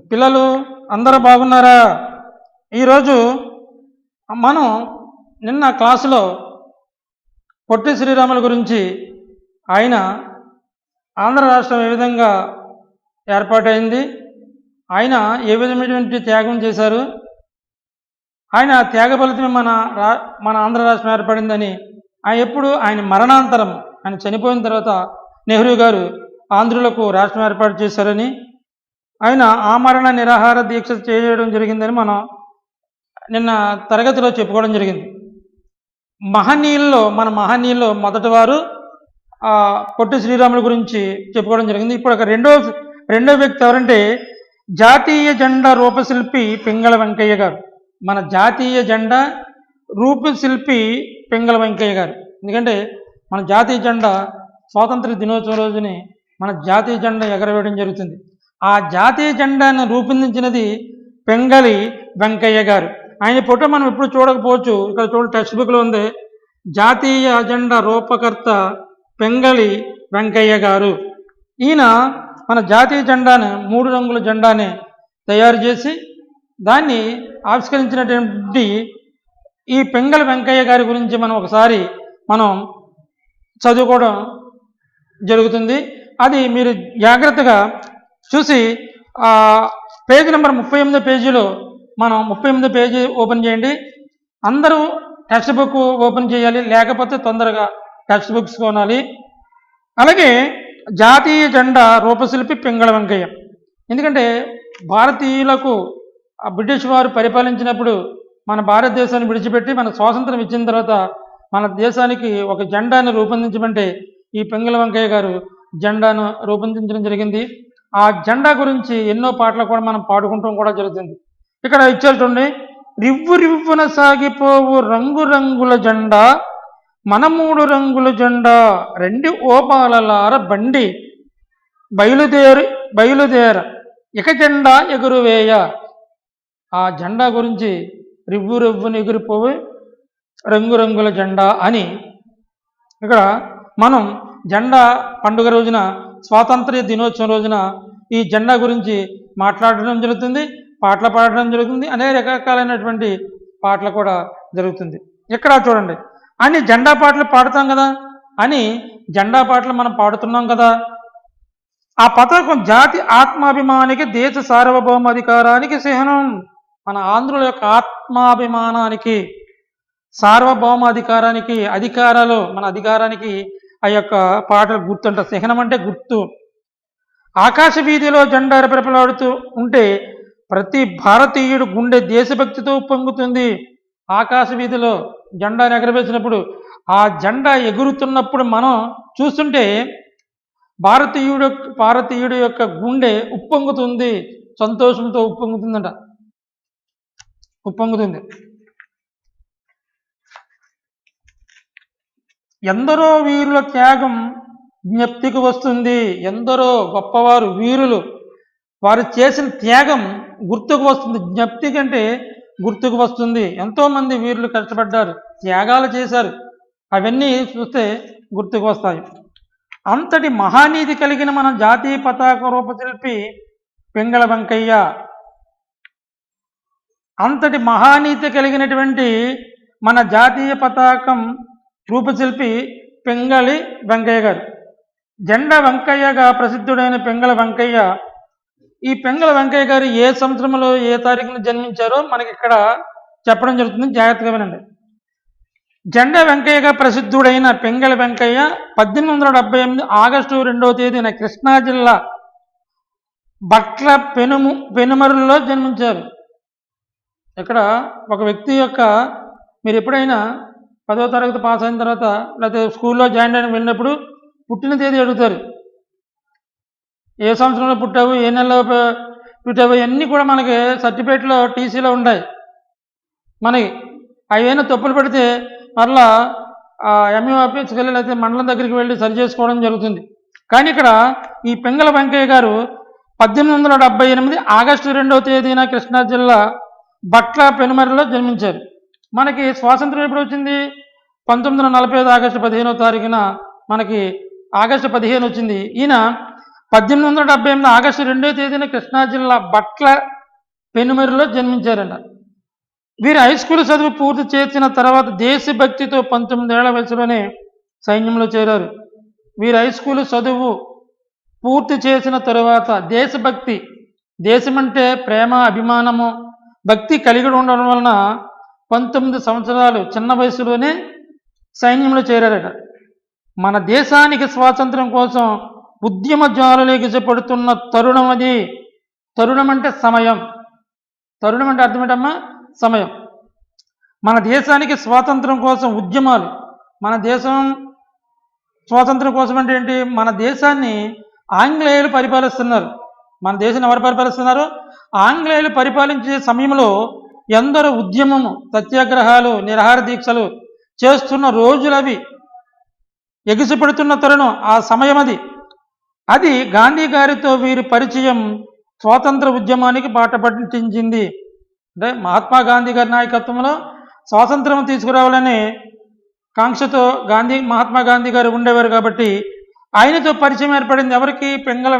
పిల్లలు అందరూ బాగున్నారా? ఈరోజు మనం నిన్న క్లాసులో పొట్టి శ్రీరాములు గురించి ఆయన ఆంధ్ర రాష్ట్రం ఏ విధంగా ఏర్పాటైంది, ఆయన ఏ విధమైనటువంటి త్యాగం చేశారు, ఆయన త్యాగ ఫలితమే మన ఆంధ్ర రాష్ట్రం ఏర్పడిందని ఆయన మరణాంతరం ఆయన చనిపోయిన తర్వాత నెహ్రూ గారు ఆంధ్రులకు రాష్ట్రం ఏర్పాటు చేశారని, ఆయన ఆమరణ నిరాహార దీక్ష చేయడం జరిగిందని మనం నిన్న తరగతిలో చెప్పుకోవడం జరిగింది. మన మహనీయుల్లో మొదటి వారు పొట్టి శ్రీరాములు గురించి చెప్పుకోవడం జరిగింది. ఇప్పుడు ఒక రెండో వ్యక్తి ఎవరంటే జాతీయ జెండా రూపశిల్పి పింగళ వెంకయ్య గారు. మన జాతీయ జెండా రూపశిల్పి పింగళ వెంకయ్య గారు. ఎందుకంటే మన జాతీయ జెండా స్వాతంత్ర దినోత్సవం రోజుని మన జాతీయ జెండా ఎగరవేయడం జరుగుతుంది. ఆ జాతీయ జెండాను రూపొందించినది పింగళి వెంకయ్య గారు. ఆయన ఫోటో మనం ఎప్పుడు చూడకపోవచ్చు. ఇక్కడ చూడండి, టెక్స్ట్ బుక్లో ఉంది, జాతీయ జెండా రూపకర్త పింగళి వెంకయ్య గారు. ఈయన మన జాతీయ జెండాను 3 రంగుల జెండాని తయారు చేసి దాన్ని ఆవిష్కరించినటువంటి ఈ పింగళి వెంకయ్య గారి గురించి ఒకసారి చదువుకోవడం జరుగుతుంది. అది మీరు జాగ్రత్తగా చూసి పేజీ నెంబర్ 38 పేజీలో 38 పేజీ ఓపెన్ చేయండి. అందరూ టెక్స్ట్ బుక్ ఓపెన్ చేయాలి, లేకపోతే తొందరగా టెక్స్ట్ బుక్స్ కొనాలి. అలాగే జాతీయ జెండా రూపశిల్పి పింగళ వెంకయ్య. ఎందుకంటే భారతీయులకు బ్రిటిష్ వారు పరిపాలించినప్పుడు మన భారతదేశాన్ని విడిచిపెట్టి మన స్వాతంత్రం ఇచ్చిన తర్వాత మన దేశానికి ఒక జెండాను రూపొందించమంటే ఈ పింగళ వెంకయ్య గారు జెండాను రూపొందించడం జరిగింది. ఆ జెండా గురించి ఎన్నో పాటలు కూడా మనం పాడుకుంటాం కూడా జరుగుతుంది. ఇక్కడ ఇచ్చారు చూడండి, రివ్వు రివ్వున సాగిపోవు రంగు రంగుల జెండా, మన 3 రంగుల జెండా, 2 ఓపాలలార బండి బయలుదేర ఇక జెండా ఎగురువేయ. ఆ జెండా గురించి రివ్వు రివ్వున ఎగిరిపోవు రంగురంగుల జెండా అని ఇక్కడ మనం జెండా పండుగ రోజున, స్వాతంత్ర్య దినోత్సవం రోజున ఈ జెండా గురించి మాట్లాడడం జరుగుతుంది, పాటలు పాడడం జరుగుతుంది, అనేక రకరకాలైనటువంటి పాటలు కూడా జరుగుతుంది. ఇక్కడ చూడండి, అని జెండా పాటలు పాడుతాం కదా, అని జెండా పాటలు మనం పాడుతున్నాం కదా. ఆ పతాకం జాతి ఆత్మాభిమానికి, దేశ సార్వభౌమాధికారానికి చిహ్నం. మన ఆంధ్రుల యొక్క ఆత్మాభిమానానికి, సార్వభౌమాధికారానికి, మన అధికారానికి ఆ యొక్క పాటలు గుర్తుంట. చిహ్నం అంటే గుర్తు. ఆకాశ వీధిలో జెండా రెపరెపలాడుతూ ఉంటే ప్రతి భారతీయుడు గుండె దేశభక్తితో పొంగుతుంది. ఆకాశ వీధిలో జెండాను ఎగరవేసినప్పుడు, ఆ జెండా ఎగురుతున్నప్పుడు మనం చూస్తుంటే భారతీయుడి యొక్క గుండె ఉప్పొంగుతుంది, సంతోషంతో ఉప్పొంగుతుంది. ఎందరో వీరుల త్యాగం జ్ఞప్తికి వస్తుంది. ఎందరో గొప్పవారు వీరులు వారు చేసిన త్యాగం గుర్తుకు వస్తుంది. జ్ఞప్తి కంటే గుర్తుకు వస్తుంది. ఎంతోమంది వీరులు కష్టపడ్డారు, త్యాగాలు చేశారు, అవన్నీ చూస్తే గుర్తుకు వస్తాయి. అంతటి మహానీతి కలిగిన మన జాతీయ పతాక రూపశిల్పి పింగళ వెంకయ్య. అంతటి మహానీతి కలిగినటువంటి మన జాతీయ పతాకం రూపశిల్పి పింగళి వెంకయ్య గారు. జెండా వెంకయ్యగా ప్రసిద్ధుడైన పింగళ వెంకయ్య. ఈ పింగళ వెంకయ్య గారు ఏ సంవత్సరంలో ఏ తారీఖున జన్మించారో మనకి ఇక్కడ చెప్పడం జరుగుతుంది, జాగ్రత్తగా వినండి. జెండా వెంకయ్యగా ప్రసిద్ధుడైన పింగళ వెంకయ్య 1878 ఆగస్టు 2వ తేదీన కృష్ణా జిల్లా బట్ల పెనుమరులో జన్మించారు. ఇక్కడ ఒక వ్యక్తి యొక్క, మీరు ఎప్పుడైనా 10వ తరగతి పాస్ అయిన తర్వాత లేకపోతే స్కూల్లో జాయిన్ అయిన వెళ్ళినప్పుడు పుట్టిన తేదీ అడుగుతారు. ఏ సంవత్సరంలో పుట్టావు, ఏ నెలలో పుట్టావు, ఇవన్నీ కూడా మనకి సర్టిఫికేట్లో టీసీలో ఉంటాయి. మనకి అవైనా తప్పులు పెడితే మరలా ఎంఈఓ ఆఫీస్కి వెళ్ళి లేకపోతే మండలం దగ్గరికి వెళ్ళి సరి చేసుకోవడం జరుగుతుంది. కానీ ఇక్కడ ఈ పింగళ వెంకయ్య గారు 1878 ఆగస్టు 2వ తేదీన కృష్ణా జిల్లా బట్ల పెనుమరిలో జన్మించారు. మనకి స్వాతంత్రం ఎప్పుడు వచ్చింది? 1945 ఆగస్టు 15వ తారీఖున మనకి ఆగస్టు 15 వచ్చింది. ఈయన 1878 ఆగస్టు 2వ తేదీన కృష్ణా జిల్లా బట్ల పెనుమరిలో జన్మించారంట. వీరు హై స్కూల్ చదువు పూర్తి చేసిన తర్వాత దేశభక్తితో 19 ఏళ్ల వయసులోనే సైన్యంలో చేరారు. వీరు హై స్కూల్ చదువు పూర్తి చేసిన తరువాత దేశభక్తి, దేశం అంటే ప్రేమ, అభిమానము, భక్తి కలిగి ఉండడం వలన 19 సంవత్సరాలు చిన్న వయసులోనే సైన్యంలో చేరారట. మన దేశానికి స్వాతంత్రం కోసం ఉద్యమ జ్వాలలోకి పడుతున్న తరుణం అది. తరుణం అంటే సమయం. తరుణం అంటే అర్థం ఏంటమ్మా? సమయం. మన దేశానికి స్వాతంత్రం కోసం ఉద్యమాలు. మన దేశం స్వాతంత్రం కోసం అంటే ఏంటి? మన దేశాన్ని ఆంగ్లేయులు పరిపాలిస్తున్నారు. మన దేశాన్ని ఎవరు పరిపాలిస్తున్నారు? ఆంగ్లేయులు పరిపాలించే సమయంలో ఎందరో ఉద్యమము, సత్యాగ్రహాలు, నిరాహార దీక్షలు చేస్తున్న రోజులవి. ఎగిసిపడుతున్న తరుణం ఆ సమయం అది. అది గాంధీ గారితో వీరి పరిచయం స్వాతంత్ర ఉద్యమానికి బాట పట్టించింది. అంటే మహాత్మా గాంధీ గారి నాయకత్వంలో స్వాతంత్రం తీసుకురావాలనే కాంక్షతో మహాత్మా గాంధీ గారు ఉండేవారు కాబట్టి ఆయనతో పరిచయం ఏర్పడింది. ఎవరికి? పెంగళ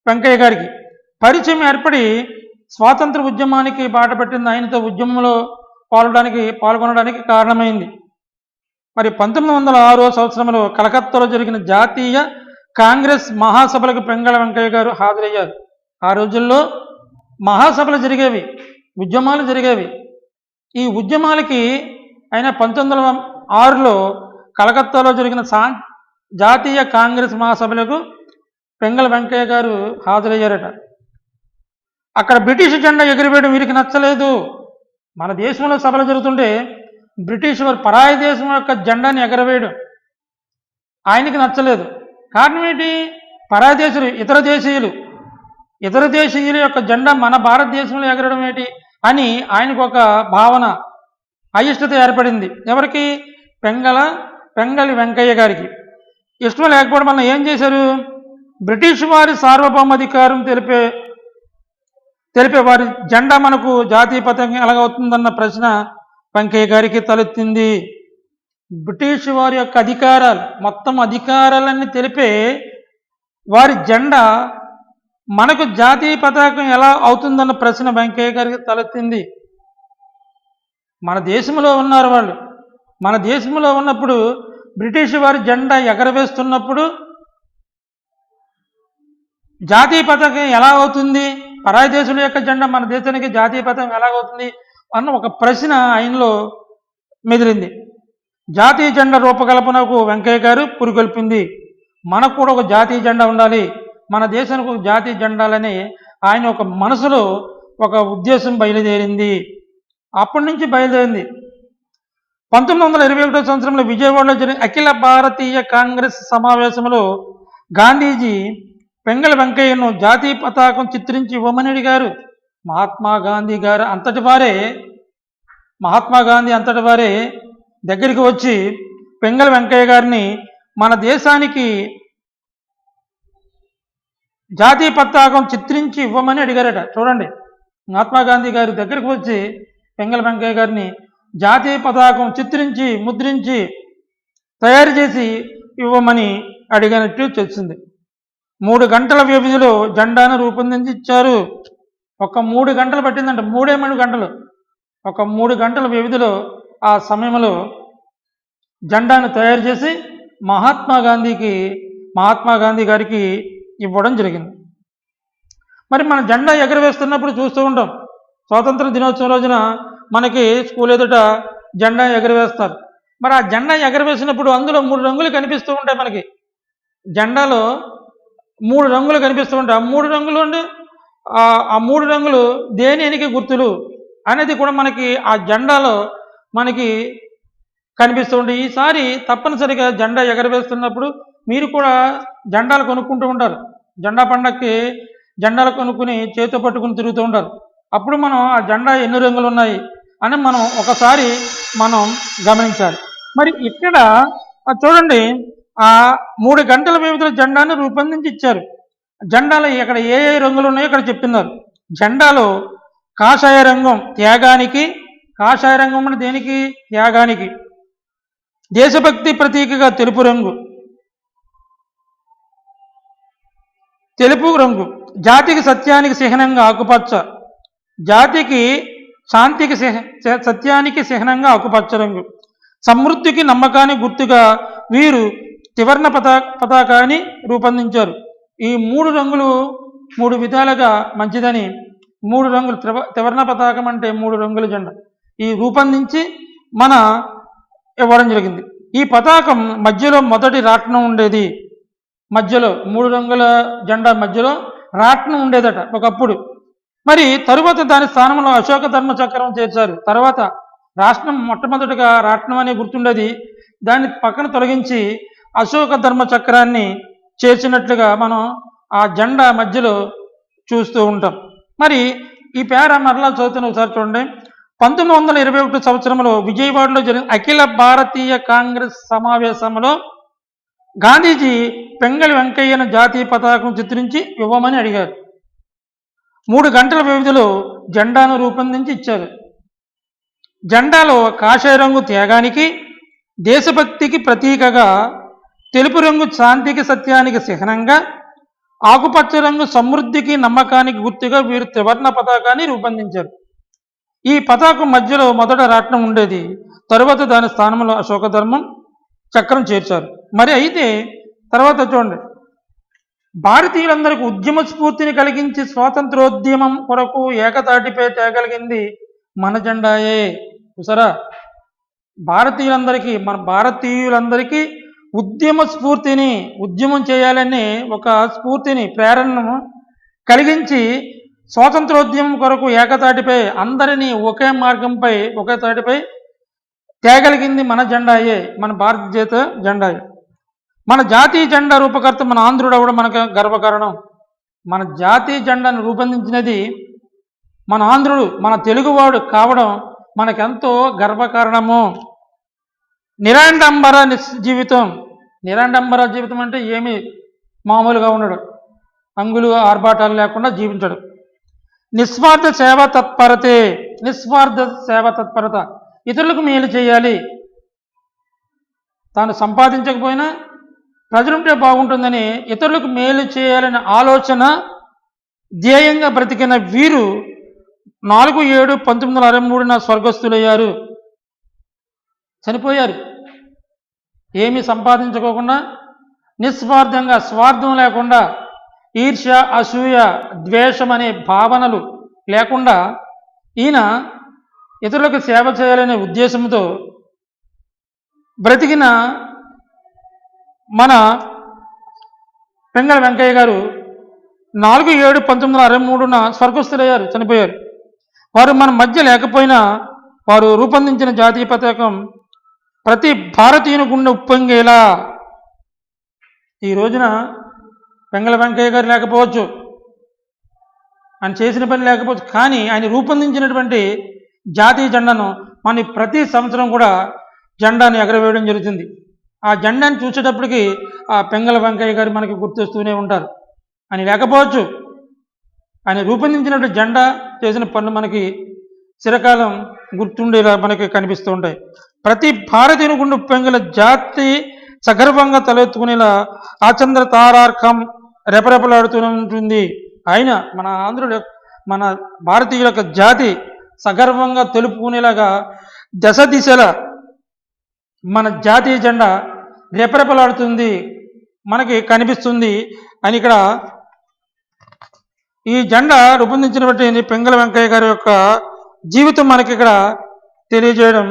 వెంకయ్య గారికి పరిచయం ఏర్పడి స్వాతంత్ర ఉద్యమానికి బాట పట్టింది. ఆయనతో ఉద్యమంలో పాల్గొనడానికి కారణమైంది. మరి 1906 సంవత్సరంలో కలకత్తాలో జరిగిన జాతీయ కాంగ్రెస్ మహాసభలకు పెంగళ వెంకయ్య గారు హాజరయ్యారు. ఆ రోజుల్లో మహాసభలు జరిగేవి, ఉద్యమాలు జరిగేవి. ఈ ఉద్యమాలకి ఆయన 1906లో కలకత్తాలో జరిగిన జాతీయ కాంగ్రెస్ మహాసభలకు పెంగళ వెంకయ్య గారు హాజరయ్యారట. అక్కడ బ్రిటిష్ జెండా ఎగిరివేయడం వీరికి నచ్చలేదు. మన దేశంలో సభలు జరుగుతుంటే బ్రిటిష్ వారు పరాయి దేశం యొక్క జెండాని ఎగరవేయడం ఆయనకి నచ్చలేదు. కారణం ఏంటి? పరాయి దేశీయులు, ఇతర దేశీయుల యొక్క జెండా మన భారతదేశంలో ఎగరడం ఏంటి అని ఆయనకు ఒక భావన, అయిష్టత ఏర్పడింది. ఎవరికి? పెంగళి వెంకయ్య గారికి ఇష్టం లేకపోవడం వల్ల ఏం చేశారు? బ్రిటిష్ వారి సార్వభౌమాధికారం తెలిపే వారి జెండా మనకు జాతీయ పతాకం ఎలాగవుతుందన్న ప్రశ్న వెంకయ్య గారికి తలెత్తింది. బ్రిటిష్ వారి యొక్క మొత్తం అధికారాలన్నీ తెలిపే వారి జెండా మనకు జాతీయ పతాకం ఎలా అవుతుందన్న ప్రశ్న వెంకయ్య గారికి తలెత్తింది. మన దేశంలో ఉన్నారు వాళ్ళు. మన దేశంలో ఉన్నప్పుడు బ్రిటిష్ వారి జెండా ఎగరవేస్తున్నప్పుడు జాతీయ పతాకం ఎలా అవుతుంది? పరాయి దేశుల యొక్క జెండా మన దేశానికి జాతీయ పతాకం ఎలాగవుతుంది అన్న ఒక ప్రశ్న ఆయనలో మెదిలింది. జాతీయ జెండా రూపకల్పనకు వెంకయ్య గారు పురికొల్పింది. మనకు కూడా ఒక జాతీయ జెండా ఉండాలి, మన దేశానికి ఒక జాతీయ జెండాలని ఆయన ఒక మనసులో ఒక ఉద్దేశం బయలుదేరింది. అప్పటి నుంచి బయలుదేరింది. 1921 సంవత్సరంలో విజయవాడలో జరిగిన అఖిల భారతీయ కాంగ్రెస్ సమావేశంలో గాంధీజీ పెంగళ వెంకయ్యను జాతీయ పతాకం చిత్రించి ఇవ్వమని అడిగారు. మహాత్మా గాంధీ అంతటి వారే దగ్గరికి వచ్చి పెంగళ వెంకయ్య గారిని మన దేశానికి జాతీయ పతాకం చిత్రించి ఇవ్వమని అడిగారట. చూడండి, మహాత్మా గాంధీ గారి దగ్గరికి వచ్చి పెంగళ వెంకయ్య గారిని జాతీయ పతాకం చిత్రించి, ముద్రించి, తయారు చేసి ఇవ్వమని అడిగినట్టు తెలిసింది. 3 గంటల వ్యవధిలో జెండాను రూపొందించి ఇచ్చారు. ఒక 3 గంటలు పట్టిందంట. 3 గంటలు. ఒక 3 గంటల వ్యవధిలో ఆ సమయంలో జెండాను తయారు చేసి మహాత్మా గాంధీ గారికి ఇవ్వడం జరిగింది. మరి మన జెండా ఎగరవేస్తున్నప్పుడు చూస్తూ ఉంటాం. స్వాతంత్ర దినోత్సవం రోజున మనకి స్కూల్ ఎదుట జెండా ఎగరవేస్తారు. మరి ఆ జెండా ఎగరవేసినప్పుడు అందులో 3 రంగులు కనిపిస్తూ ఉంటాయి. మనకి జెండాలో 3 రంగులు కనిపిస్తూ ఉంటాయి. ఆ 3 రంగులు అంటే ఆ 3 రంగులు దేనికి గుర్తులు అనేది కూడా మనకి ఆ జెండాలో మనకి కనిపిస్తూ ఉంటాయి. ఈసారి తప్పనిసరిగా జెండా ఎగరవేస్తున్నప్పుడు మీరు కూడా జెండాలు కొనుక్కుంటూ ఉంటారు. జెండా పండగకి జెండాలు కొనుక్కుని చేతితో పట్టుకుని తిరుగుతూ ఉంటారు. అప్పుడు మనం ఆ జెండా ఎన్ని రంగులు ఉన్నాయి అని ఒకసారి గమనించాలి. మరి ఇక్కడ చూడండి, ఆ 3 గంటల వ్యవధిలో జెండాను రూపొందించి ఇచ్చారు. జెండాలో ఇక్కడ ఏ రంగులు ఉన్నాయో ఇక్కడ చెప్తున్నారు. జెండాలో కాషాయ రంగం త్యాగానికి, కాషాయ రంగం అంటే దేనికి? త్యాగానికి. దేశభక్తి ప్రతీకగా తెలుపు రంగు, తెలుపు రంగు, జాతికి సత్యానికి చిహ్నంగా ఆకుపచ్చ, జాతికి శాంతికి సత్యానికి చిహ్నంగా ఆకుపచ్చ రంగు, సమృద్ధికి నమ్మకానికి గుర్తుగా వీరు త్రివర్ణ పతాకాన్ని రూపొందించారు. ఈ 3 రంగులు 3 విధాలుగా మంచిదని 3 రంగులు త్రివర్ణ పతాకం అంటే 3 రంగుల జెండా ఈ రూపొందించి మన ఇవ్వడం జరిగింది. ఈ పతాకం మధ్యలో మొదటి రాట్నం ఉండేది. మధ్యలో 3 రంగుల జెండా మధ్యలో రాట్నం ఉండేదట ఒకప్పుడు. మరి తరువాత దాని స్థానంలో అశోక ధర్మ చక్రం చేర్చారు. తర్వాత రాష్ట్రం మొట్టమొదటిగా రాట్నం అనే గుర్తుండేది, దాన్ని పక్కన తొలగించి అశోక ధర్మ చక్రాన్ని చేర్చినట్లుగా మనం ఆ జెండా మధ్యలో చూస్తూ ఉంటాం. మరి ఈ పేర మరలా చదువుతున్న ఒకసారి చూడండి. 1921 సంవత్సరంలో విజయవాడలో జరిగిన అఖిల భారతీయ కాంగ్రెస్ సమావేశంలో గాంధీజీ పెంగళి వెంకయ్యను జాతీయ పతాకం చిత్రించి ఇవ్వమని అడిగారు. 3 గంటల వ్యవధిలో జెండాను రూపొందించి ఇచ్చారు. జెండాలో కాషాయ రంగు త్యాగానికి, దేశభక్తికి ప్రతీకగా, తెలుపు రంగు శాంతికి సత్యానికి చిహ్నంగా, ఆకుపచ్చ రంగు సమృద్ధికి నమ్మకానికి గుర్తుగా వీరు త్రివర్ణ పతాకాన్ని రూపొందించారు. ఈ పతాకం మధ్యలో మొదట రాట్నం ఉండేది, తరువాత దాని స్థానంలో అశోక ధర్మం చక్రం చేర్చారు. మరి అయితే తర్వాత చూడండి, భారతీయులందరికీ ఉద్యమ స్ఫూర్తిని కలిగించి స్వాతంత్రోద్యమం కొరకు ఏకతాటిపై తేగలిగింది మన జెండాయే. చూసారా, మన భారతీయులందరికీ ఉద్యమ స్ఫూర్తిని, ఉద్యమం చేయాలని ఒక స్ఫూర్తిని, ప్రేరణను కలిగించి స్వాతంత్రోద్యమం కొరకు ఏకతాటిపై అందరినీ ఒకే మార్గంపై ఒకే తాటిపై తేగలిగింది మన జెండాయే, మన భారతదేశ జెండాయే. మన జాతీయ జెండా రూపకర్త మన ఆంధ్రుడు అవడం మనకు గర్వకారణం. మన జాతీయ జెండాను రూపొందించినది మన ఆంధ్రుడు, మన తెలుగువాడు కావడం మనకెంతో గర్వకారణము. నిరాడంబర జీవితం. నిరాడంబర జీవితం అంటే ఏమి మామూలుగా ఉండడు, అంగులు ఆర్భాటాలు లేకుండా జీవించడు. నిస్వార్థ సేవ తత్పరతే. నిస్వార్థ సేవ తత్పరత, ఇతరులకు మేలు చేయాలి, తాను సంపాదించకపోయినా ప్రజలుంటే బాగుంటుందని ఇతరులకు మేలు చేయాలనే ఆలోచన ధ్యేయంగా బ్రతికిన వీరు 4/7/1963 స్వర్గస్థులయ్యారు, చనిపోయారు. ఏమీ సంపాదించుకోకుండా నిస్వార్థంగా, స్వార్థం లేకుండా, ఈర్ష్య, అసూయ, ద్వేషం అనే భావనలు లేకుండా ఈయన ఇతరులకు సేవ చేయాలనే ఉద్దేశంతో బ్రతికిన మన పెంగళి వెంకయ్య గారు 4/7/1963 స్వర్గస్థులయ్యారు, చనిపోయారు. వారు మన మధ్య లేకపోయినా వారు రూపొందించిన జాతీయ పతాకం ప్రతి భారతీయుని గుండె ఉప్పొంగేలా. ఈ రోజున పెంగళి వెంకయ్య గారు లేకపోవచ్చు, ఆయన చేసిన పని లేకపోవచ్చు, కానీ ఆయన రూపొందించినటువంటి జాతీయ జెండాను మన ప్రతి సంవత్సరం కూడా జెండాను ఎగరవేయడం జరుగుతుంది. ఆ జెండాను చూసేటప్పటికి ఆ పెంగళి వెంకయ్య గారు మనకి గుర్తొస్తూనే ఉంటారు. ఆయన లేకపోవచ్చు, ఆయన రూపొందించినటువంటి జెండా చేసిన పనులు మనకి చిరకాలం గుర్తుండేలా మనకి కనిపిస్తూ ఉంటాయి. ప్రతి భారతీయుని గుండె ఉప్పొంగేల జాతి సగర్వంగా తలెత్తుకునేలా ఆచంద్ర తారార్కం రెపరెపలాడుతూనే ఉంటుంది. ఆయన మన ఆంధ్రుల, మన భారతీయుల యొక్క జాతి సగర్వంగా తెలుపుకునేలాగా దశ దిశల మన జాతీయ జెండా రెపరెపలాడుతుంది, మనకి కనిపిస్తుంది అని ఇక్కడ ఈ జెండా రూపొందించినటువంటి పెంగళి వెంకయ్య గారి యొక్క జీవితం మనకి ఇక్కడ తెలియజేయడం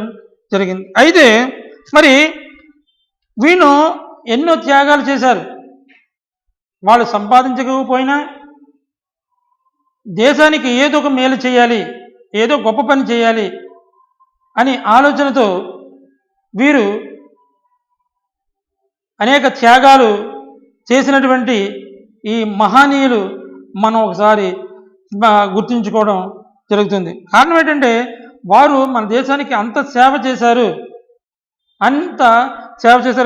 జరిగింది. అయితే మరి వీళ్ళు ఎన్నో త్యాగాలు చేశారు. వాళ్ళు సంపాదించకపోయినా దేశానికి ఏదో ఒక మేలు చేయాలి, ఏదో గొప్ప పని చేయాలి అని ఆలోచనతో వీరు అనేక త్యాగాలు చేసినటువంటి ఈ మహనీయులు మనం ఒకసారి గుర్తుంచుకోవడం జరుగుతుంది. కారణం ఏంటంటే వారు మన దేశానికి అంత సేవ చేశారు,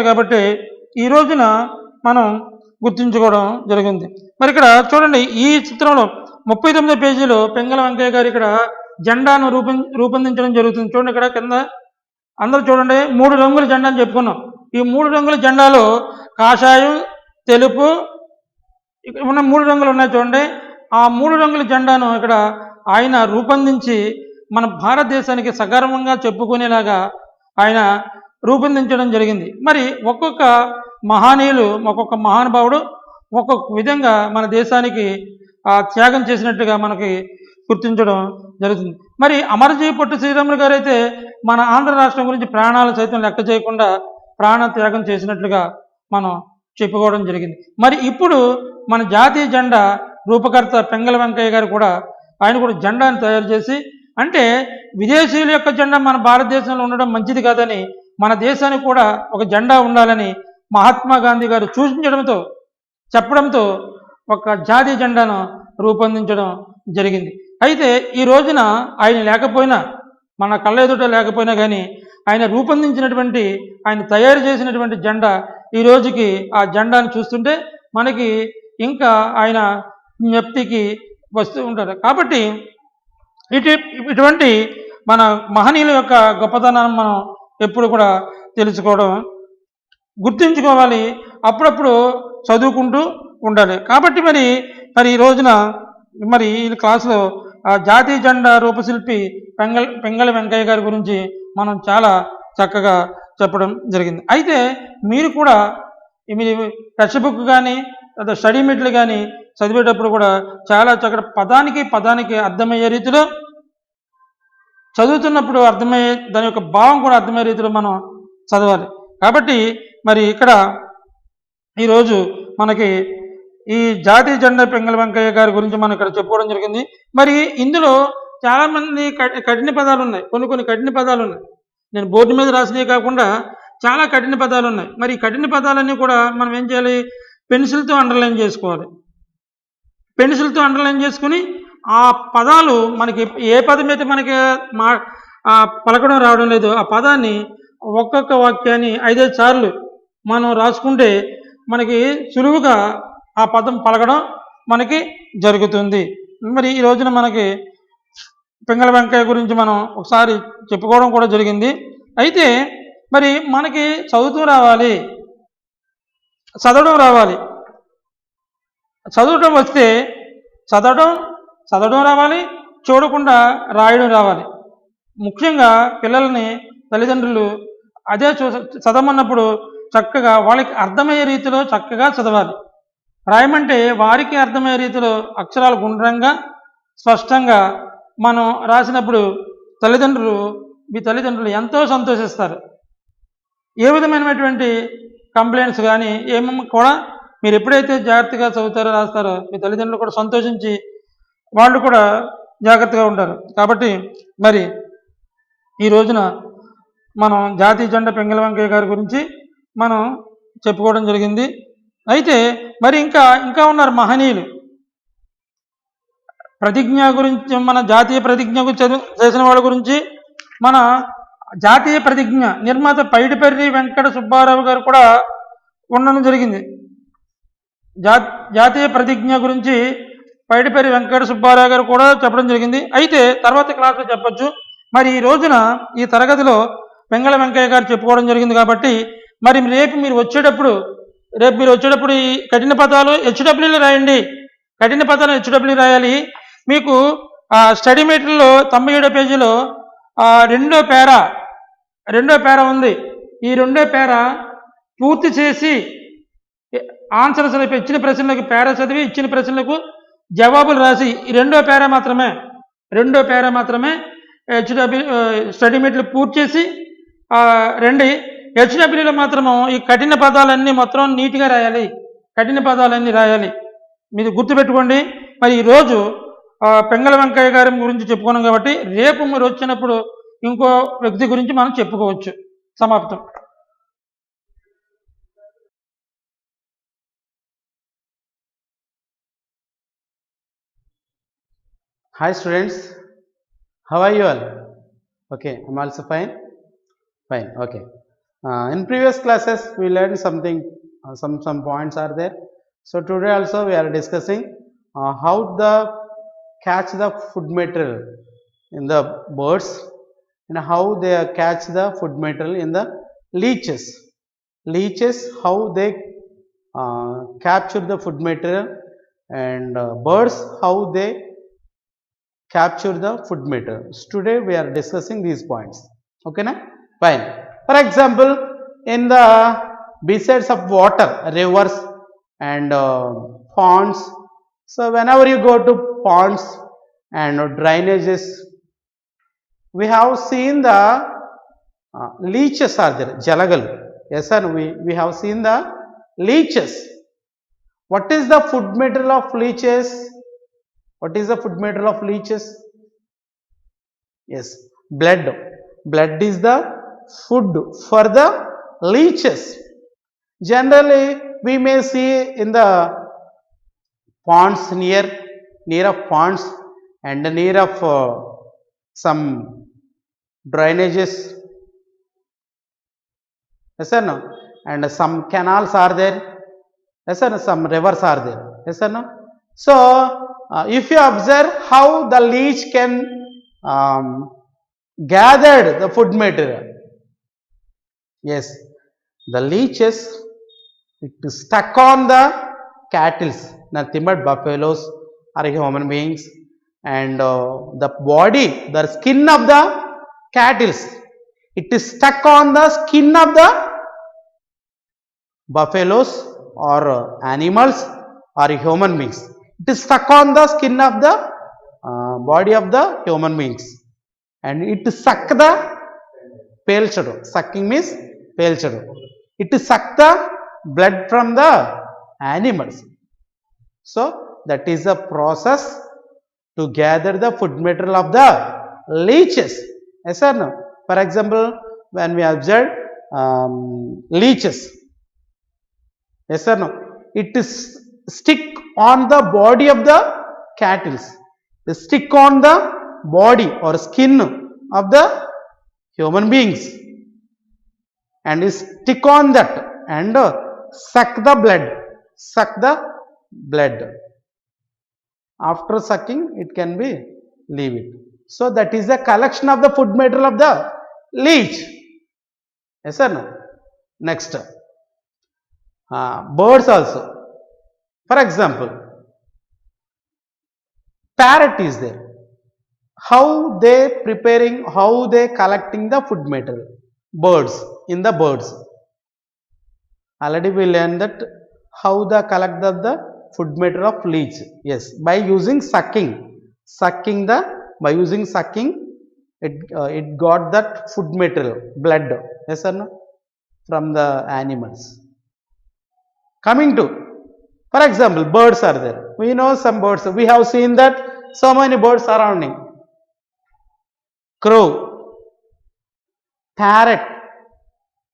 కాబట్టి ఈ రోజున మనం గుర్తుంచుకోవడం జరిగింది. మరి ఇక్కడ చూడండి, ఈ చిత్రంలో 39వ పేజీలో పెంగళి వెంకయ్య గారు ఇక్కడ జెండాను రూపొందించడం జరుగుతుంది. చూడండి, ఇక్కడ కింద అందరూ చూడండి, 3 రంగుల జెండా అని చెప్పుకున్నాం. ఈ 3 రంగుల జెండాలో కాషాయం, తెలుపు, ఇక్కడ ఉన్న 3 రంగులు ఉన్నాయి చూడండి. ఆ 3 రంగుల జెండాను ఇక్కడ ఆయన రూపొందించి మన భారతదేశానికి సగర్వంగా చెప్పుకునేలాగా ఆయన రూపొందించడం జరిగింది. మరి ఒక్కొక్క మహనీయులు, ఒక్కొక్క మహానుభావుడు ఒక్కొక్క విధంగా మన దేశానికి త్యాగం చేసినట్టుగా మనకి గుర్తించడం జరుగుతుంది. మరి అమరజీవి పొట్టి శ్రీరాములు గారు అయితే మన ఆంధ్ర రాష్ట్రం గురించి ప్రాణాలు సైతం లెక్క చేయకుండా ప్రాణ త్యాగం చేసినట్లుగా మనం చెప్పుకోవడం జరిగింది. మరి ఇప్పుడు మన జాతీయ జెండా రూపకర్త పెంగళ వెంకయ్య గారు కూడా ఆయన కూడా జెండాను తయారు చేసి, అంటే విదేశీయుల యొక్క జెండా మన భారతదేశంలో ఉండడం మంచిది కాదని మన దేశానికి కూడా ఒక జెండా ఉండాలని మహాత్మా గాంధీ గారు సూచించడంతో, చెప్పడంతో ఒక జాతీయ జెండాను రూపొందించడం జరిగింది. అయితే ఈ రోజున ఆయన లేకపోయినా, మన కళ్ళ ఎదుట లేకపోయినా కానీ ఆయన రూపొందించినటువంటి, ఆయన తయారు చేసినటువంటి జెండా ఈ రోజుకి ఆ జెండాను చూస్తుంటే మనకి ఇంకా ఆయన జ్ఞప్తికి వస్తూ ఉంటారు. కాబట్టి ఇటువంటి మన మహనీయుల యొక్క గొప్పతనాన్ని మనం ఎప్పుడు కూడా తెలుసుకోవడం, గుర్తుంచుకోవాలి, అప్పుడప్పుడు చదువుకుంటూ ఉండాలి. కాబట్టి మరి ఈ రోజున మరి ఈ క్లాసులో జాతీయ జెండా రూపశిల్పి పెంగళ వెంకయ్య గారి గురించి మనం చాలా చక్కగా చెప్పడం జరిగింది. అయితే మీరు కూడా మీ టెక్స్ట్ బుక్ కానీ లేదా స్టడీ మెట్లు కానీ చదివేటప్పుడు కూడా చాలా చక్కగా పదానికి అర్థమయ్యే రీతిలో చదువుతున్నప్పుడు అర్థమయ్యే, దాని యొక్క భావం కూడా అర్థమయ్యే రీతిలో మనం చదవాలి. కాబట్టి మరి ఇక్కడ ఈరోజు మనకి ఈ జాతీయ జెండా పెంగళ వెంకయ్య గారి గురించి మనం ఇక్కడ చెప్పుకోవడం జరిగింది. మరి ఇందులో చాలామంది కఠిన పదాలు ఉన్నాయి, కొన్ని కఠిన పదాలు ఉన్నాయి. నేను బోర్డు మీద రాసినవి కాకుండా చాలా కఠిన పదాలు ఉన్నాయి. మరి ఈ కఠిన పదాలన్నీ కూడా మనం ఏం చేయాలి, పెన్సిల్తో అండర్లైన్ చేసుకోవాలి. పెన్సిల్తో అండర్లైన్ చేసుకుని ఆ పదాలు మనకి ఏ పదం అయితే మనకి పలకడం రావడం లేదు, ఆ పదాన్ని ఒక్కొక్క వాక్యాన్ని 5 సార్లు మనం రాసుకుంటే మనకి సులువుగా ఆ పదం పలకడం మనకి జరుగుతుంది. మరి ఈ రోజున మనకి పెంగళ వెంకయ్య గురించి మనం ఒకసారి చెప్పుకోవడం కూడా జరిగింది. అయితే మరి మనకి చదువుతూ రావాలి, చదవడం రావాలి. చదవడం వస్తే చదవడం రావాలి, చూడకుండా రాయడం రావాలి. ముఖ్యంగా పిల్లల్ని తల్లిదండ్రులు అదే చదవమన్నప్పుడు చక్కగా వాళ్ళకి అర్థమయ్యే రీతిలో చక్కగా చదవాలి. రాయమంటే వారికి అర్థమయ్యే రీతిలో అక్షరాలు గుండ్రంగా స్పష్టంగా మనం రాసినప్పుడు మీ తల్లిదండ్రులు ఎంతో సంతోషిస్తారు. ఏ విధమైనటువంటి కంప్లైంట్స్ కానీ ఏమేమి కూడా మీరు ఎప్పుడైతే జాగ్రత్తగా చదువుతారో రాస్తారో మీ తల్లిదండ్రులు కూడా సంతోషించి వాళ్ళు కూడా జాగ్రత్తగా ఉంటారు. కాబట్టి మరి ఈ రోజున మనం జాతీయ జెండా పెంగళ వెంకయ్య గారి గురించి మనం చెప్పుకోవడం జరిగింది. అయితే మరి ఇంకా ఉన్నారు మహనీయులు. ప్రతిజ్ఞ గురించి, మన జాతీయ ప్రతిజ్ఞ చేసిన వాళ్ళ గురించి, మన జాతీయ ప్రతిజ్ఞ నిర్మాత పైడిపర్రి వెంకట సుబ్బారావు గారు కూడా ఉండడం జరిగింది. జాతీయ ప్రతిజ్ఞ గురించి పైడిపర్రి వెంకట సుబ్బారావు గారు కూడా చెప్పడం జరిగింది. అయితే తర్వాత క్లాస్లో చెప్పొచ్చు. మరి ఈ రోజున ఈ తరగతిలో పెంగళ వెంకయ్య గారు చెప్పుకోవడం జరిగింది. కాబట్టి మరి రేపు మీరు వచ్చేటప్పుడు ఈ కఠిన పదాలు హెచ్డబ్ల్యూలో రాయండి. కఠిన పదాలు హెచ్డబ్ల్యూ రాయాలి. మీకు స్టడీ మెటీరియల్లో 97వ పేజీలో రెండో పేరా ఉంది. ఈ రెండో పేరా పూర్తి చేసి ఆన్సర్స్ ఇచ్చిన ప్రశ్నలకు పేరా చదివి ఇచ్చిన ప్రశ్నలకు జవాబులు రాసి ఈ రెండో పేరా మాత్రమే స్టడీ మెటీరియల్ పూర్తి చేసి రండి. హెచ్డబ్ల్యూలో మాత్రము ఈ కఠిన పదాలన్నీ మొత్తం నీట్గా రాయాలి. కఠిన పదాలన్నీ రాయాలి. మీరు గుర్తుపెట్టుకోండి. మరి ఈరోజు పెంగళ వెంకయ్య గారి గురించి చెప్పుకున్నాం కాబట్టి రేపు మీరు వచ్చినప్పుడు ఇంకో వ్యక్తి గురించి మనం చెప్పుకోవచ్చు. సమాప్తం. Hi students, how are you all? Okay, I'm also fine. Okay. In previous classes we learned something, some points are there. So today also we are discussing how the catch the food material in the birds and how they catch the food material in the leeches, how they capture the food material and birds, how they capture the food material. Today we are discussing these points. Okay, na? Fine. For example, in the besides of water, rivers and ponds. So whenever you go to ponds and drainages, we have seen the leeches are there, jalagal. Yes, sir. We have seen the leeches. What is the food material of leeches? What is the food material of leeches? Yes, blood. Blood is the food for the leeches. Generally, we may see in the ponds near of ponds and near of some drainages. Yes or no? And some canals are there. Yes or no? Some rivers are there. Yes or no? So, if you observe how the leech can gather the food material. Yes, the leeches, it is stuck on the cattle, nothing but buffaloes are human beings, and the body, the skin of the cattle, it is stuck on the skin of the buffaloes or animals or human beings. It is stuck on the skin of the body of the human beings, and it suck the pelchadu. Sucking means pelchadu. It suck the blood from the animals. So that is the process to gather the food material of the leeches. Yes or no? For example, when we observe leeches. Yes or no? It is stick on the body of the cattle. They stick on the body or skin of the human beings and stick on that and suck the blood. Suck the blood. After sucking, it can be leave it. So that is the collection of the food material of the leech. Yes or no? Next, birds also. For example, parrot is there. How they preparing, how they collecting the food material? Birds, in the birds. Already we learned that how the collect of the food material of leech. Yes, by using sucking. By using sucking, it got that food material, blood. Yes or no? From the animals. Coming to, for example, birds are there. We know some birds. We have seen that so many birds surrounding. Crow, parrot,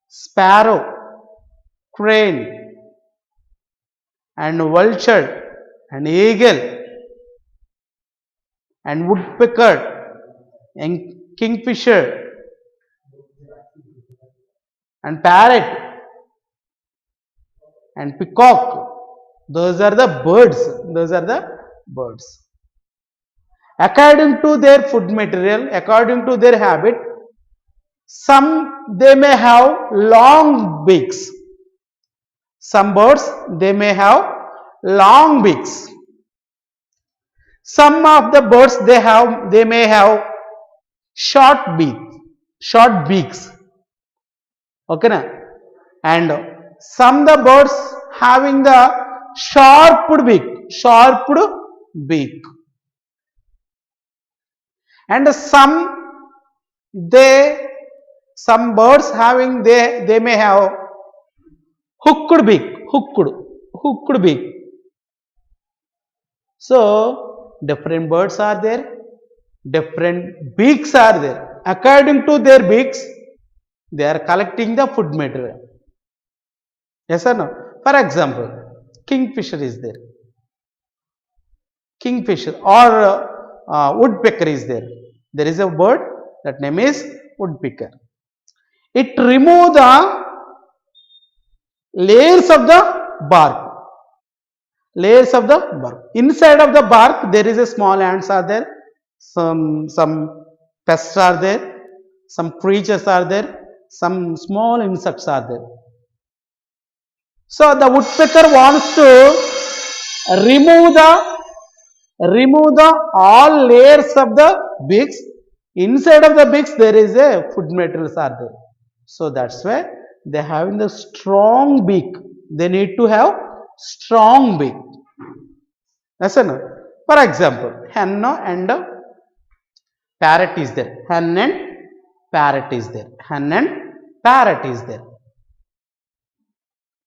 sparrow, crane, and vulture, and eagle, and woodpecker, and kingfisher, and parrot, and peacock. Those are the birds. Those are the birds. According to their food material, according to their habit, some they may have long beaks. Some birds they may have long beaks. Some of the birds they may have short beaks. Okay na? And some the birds having the sharp beak. And some birds having they may have hooked beak. So different birds are there, different beaks are there. According to their beaks, they are collecting the food material. Yes or no? For example, kingfisher is there. Kingfisher or woodpecker is there. There is a bird, that name is woodpecker. It removes the layers of the bark. Inside of the bark, there is a small ants are there. Some pests are there. Some creatures are there. Some small insects are there. So the woodpecker wants to remove the all layers of the beaks. Inside of the beaks there is a food materials are there. So that's why they having the strong beak. They need to have strong beak. Yes or no? For example, hen and parrot is there. Hen and parrot is there. Hen and parrot is there.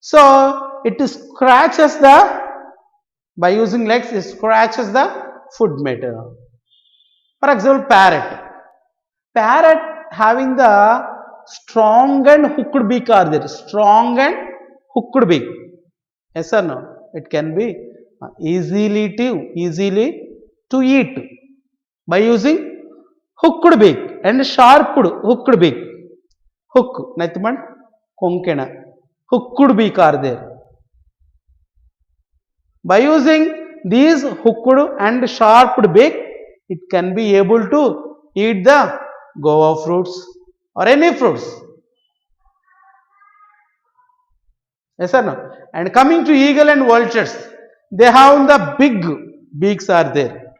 So it scratches the, by using legs, it scratches the food material. For example, parrot. Parrot having the strong and hooked beak are there. Strong and hooked beak. Yes or no? It can be easily to eat by using hooked beak and sharp hooked beak. Hook, Nathiman, konkena. Hooked beak are there. By using these hooked and sharp beak, it can be able to eat the guava fruits or any fruits. Yes or no? And coming to eagle and vultures, they have the big beaks are there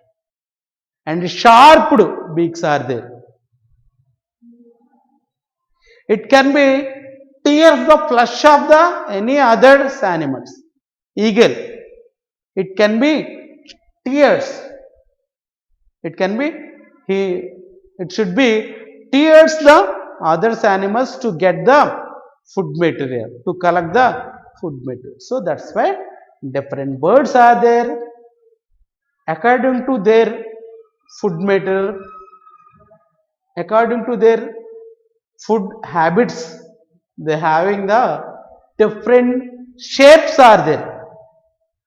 and sharp beaks are there. It can be tears the flesh of the any other animals. Eagle, it can be tears. It can be it should be tears the other animals to get the food material, to collect the food material. So that's why different birds are there according to their food material, according to their food habits. They having the different shapes are there.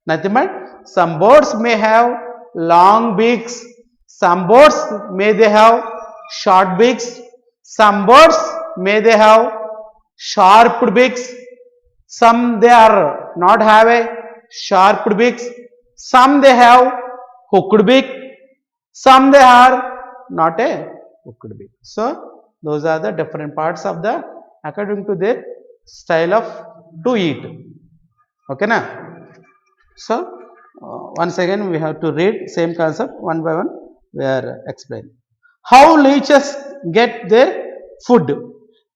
Nothing but some birds may have long beaks, some birds may they have short beaks, some birds may they have sharp beaks, some they are not have a sharp beaks, some they have hooked beak, some they are not a hooked beak. So those are the different parts of the according to their style of to eat. Okay na? So once again we have to read same concept one by one. We are explaining how leeches get their food.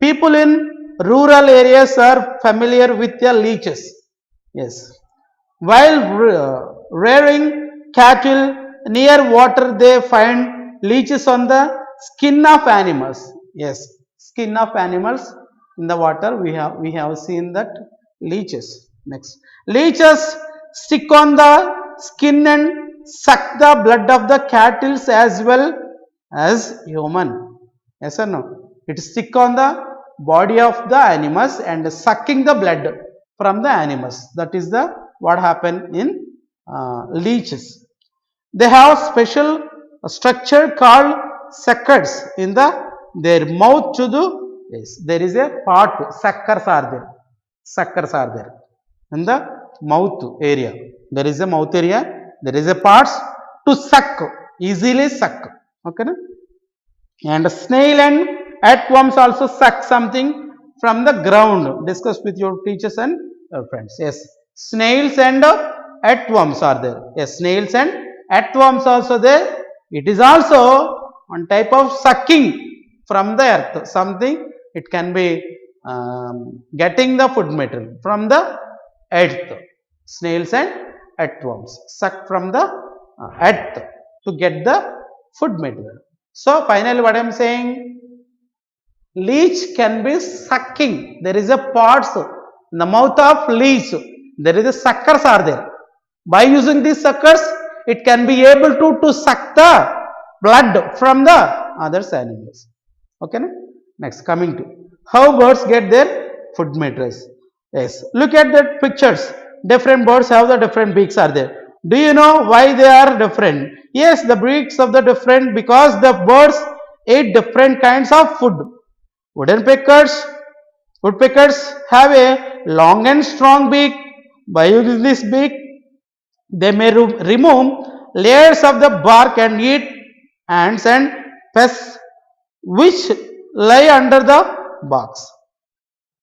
People in rural areas are familiar with the leeches. Yes. While rearing cattle near water, they find leeches on the skin of animals. Yes, skin of animals in the water. We have seen that leeches. Next, leeches stick on the skin and suck the blood of the cattle as well as human. Yes or no? It stick on the body of the animals and sucking the blood from the animals. That is the what happened in leeches. They have special structure called suckers in their mouth to do. Yes, there is a part. Suckers are there. Suckers are there in the mouth area. There is a mouth area. There is a parts to suck, easily suck. Okay, na? And snail and earthworms also suck something from the ground. Discuss with your teachers and your friends. Yes, snails and earthworms are there. Yes, snails and earthworms also there. It is also one type of sucking from the earth. Something it can be getting the food material from the earth. Snails and earthworms suck from the earth to get the food material. So finally what I am saying, leech can be sucking. There is a parts in the mouth of leech. There is a suckers are there. By using these suckers, it can be able to suck the blood from the other animals. Okay. Next, coming to how birds get their food materials. Yes, look at the pictures. Different birds have the different beaks are there. Do you know why they are different? Yes, the beaks of the different because the birds eat different kinds of food. Woodpeckers have a long and strong beak. By using this beak, they may remove layers of the bark and eat ants and pests which lie under the barks.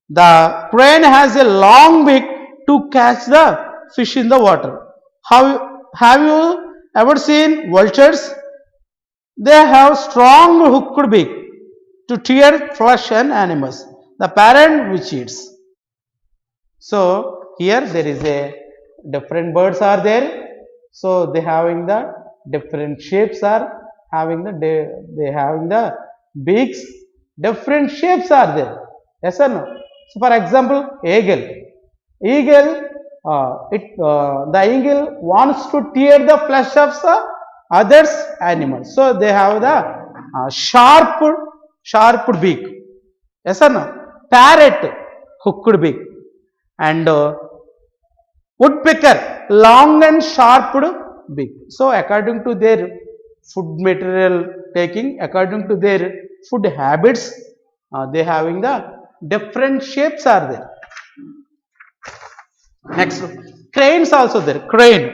The crane has a long beak to catch the fish in the water. Have you ever seen vultures? They have strong hooked beak to tear flesh and animals. The parent which eats. So here there is a different birds are there. So they having the different shapes are having the they having the beaks. Different shapes are there. Yes or no? So for example, eagle. The eagle wants to tear the flesh of the others animals. So they have the sharp beak. Yes or no? Parrot, hooked beak. And woodpecker, long and sharp beak. So according to their food material taking, according to their food habits, they having the different shapes are there. Next, cranes also there. Crane.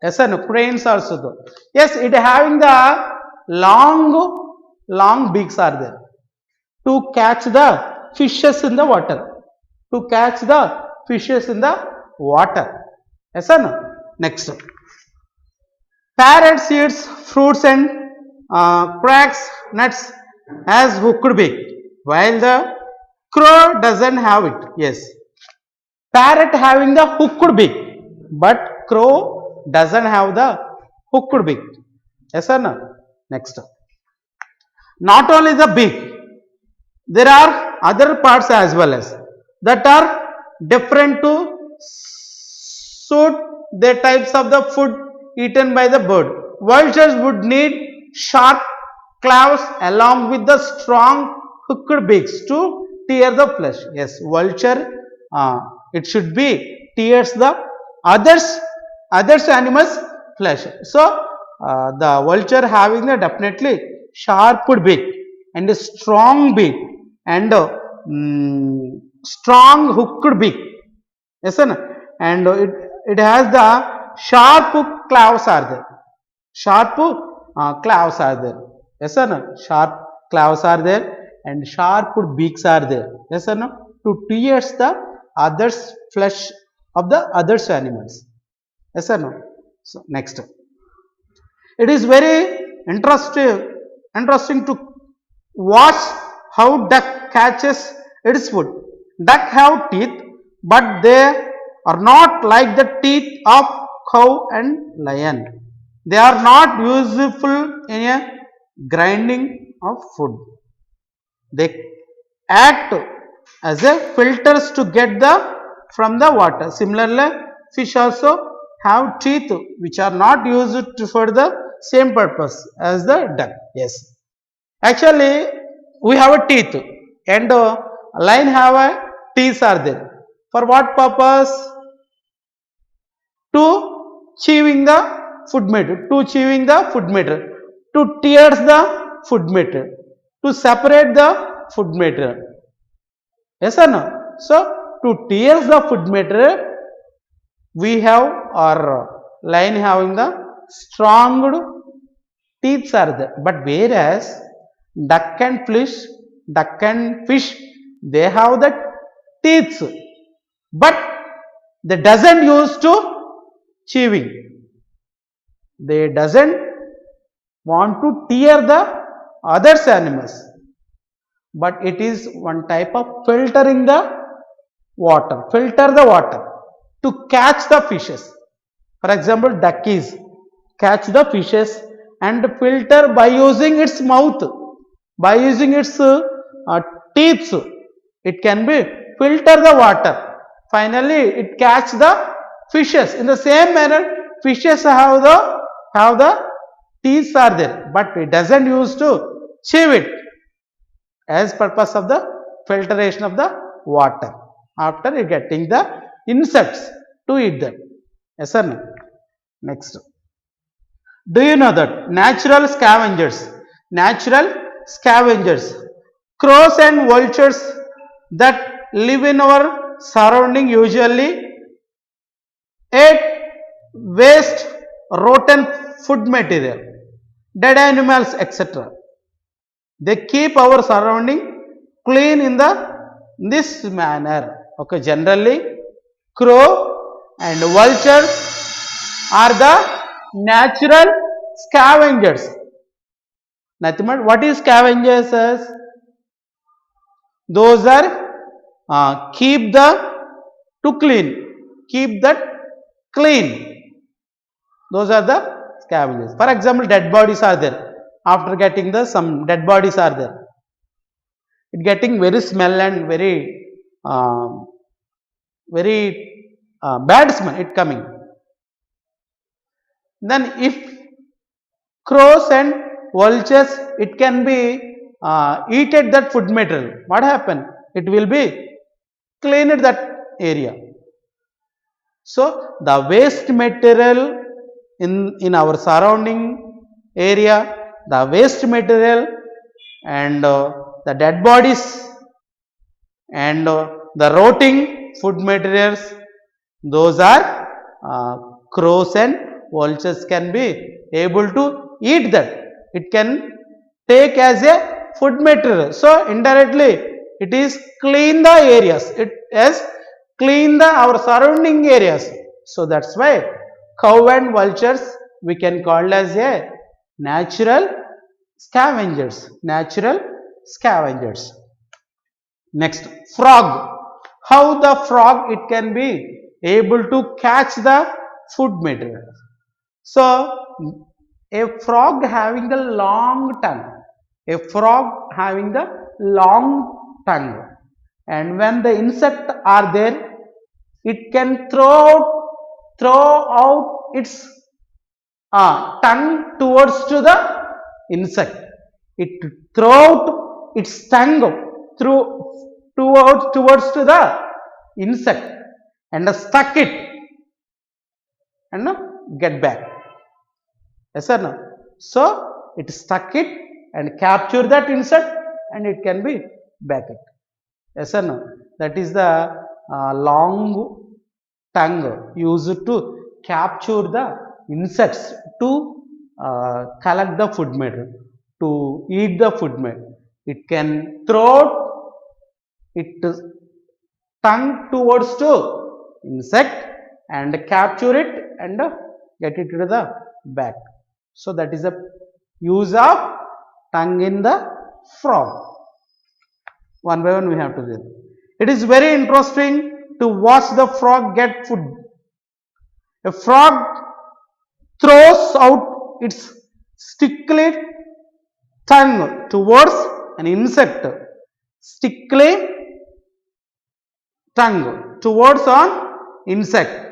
Yes or no? Cranes also there. Yes, it having the long beaks are there to catch the fishes in the water. To catch the fishes in the water. Yes or no? Next. Parrot eats fruits and cracks nuts as hooked beak, while the crow doesn't have it. Yes. Parrot having the hooked beak, but crow doesn't have the hooked beak. Yes or no? Next. Not only the beak, there are other parts as well as that are different to suit the types of the food eaten by the bird. Vultures would need sharp claws along with the strong hooked beaks to tear the flesh. Yes, vulture, it should be tears the others animals flesh. So the vulture having the definitely sharp beak and a strong beak and strong hooked beak. Yes, and it has the sharp claws are there. Sharp claws are there. Yes or no? Sharp claws are there and sharp beaks are there. Yes or no? To pierce the others flesh of the others animals. Yes or no? So next, it is very interesting to watch how duck catches its food. Duck have teeth, but they are not like the teeth of cow and lion. They are not useful in a grinding of food. They act as a filters to get the from the water. Similarly, fish also have teeth which are not used for the same purpose as the duck. Yes. Actually, we have a teeth and lion have a teeth are there. For what purpose? To chewing the food matter, to chewing the food matter, to tears the food matter, to separate the food matter. Yes or no? So, to tears the food matter, we have our lion having the strong teeth are there. But whereas duck and fish, they have the teeth, but they doesn't use to chewing. They doesn't want to tear the others animals, but it is one type of filtering the water, filter the water to catch the fishes. For example, duck is catch the fishes and filter by using its mouth, by using its teeth. It can be filter the water. Finally, it catch the fishes. In the same manner, fishes have the teeth are there, but it doesn't use to chew it as purpose of the filtration of the water after getting the insects to eat them. Yes or no? Next. Do you know that natural scavengers, crows and vultures that live in our surrounding usually eat waste, rotten food material, dead animals, etc. They keep our surrounding clean in this manner. Okay, generally crow and vultures are the natural scavengers. Nothing but what is scavengers? Those are keep the to clean, keep that clean. Those are the scavengers. For example, dead bodies are there. After getting the some dead bodies are there. It getting very smell and very bad smell. It coming. Then if crows and vultures, it can be eaten that food material. What happen? It will be cleaned that area. So the waste material in our surrounding area, the waste material and the dead bodies and the rotting food materials, those are crows and vultures can be able to eat that. It can take as a food material. So indirectly it is clean the areas. It has clean the our surrounding areas. So that's why cow and vultures we can call as a natural scavengers. Natural scavengers. Next, frog. How the frog it can be able to catch the food material. So a frog having a long tongue. A frog having the long tongue. And when the insect are there, it can throw out its tongue towards to the insect. It throw out its tongue towards to the insect and stuck it and get back. Yes or no? So it stuck it and capture that insect and it can be back it. Yes or no? That is the long tongue used to capture the insects to collect the food material, to eat the food material. It can throw its tongue towards to insect and capture it and get it to the back. So that is the use of tongue in the frog. One by one we have to do it. It is very interesting to watch the frog get food. A frog throws out its stickly tongue towards an insect. Stickly tongue towards an insect.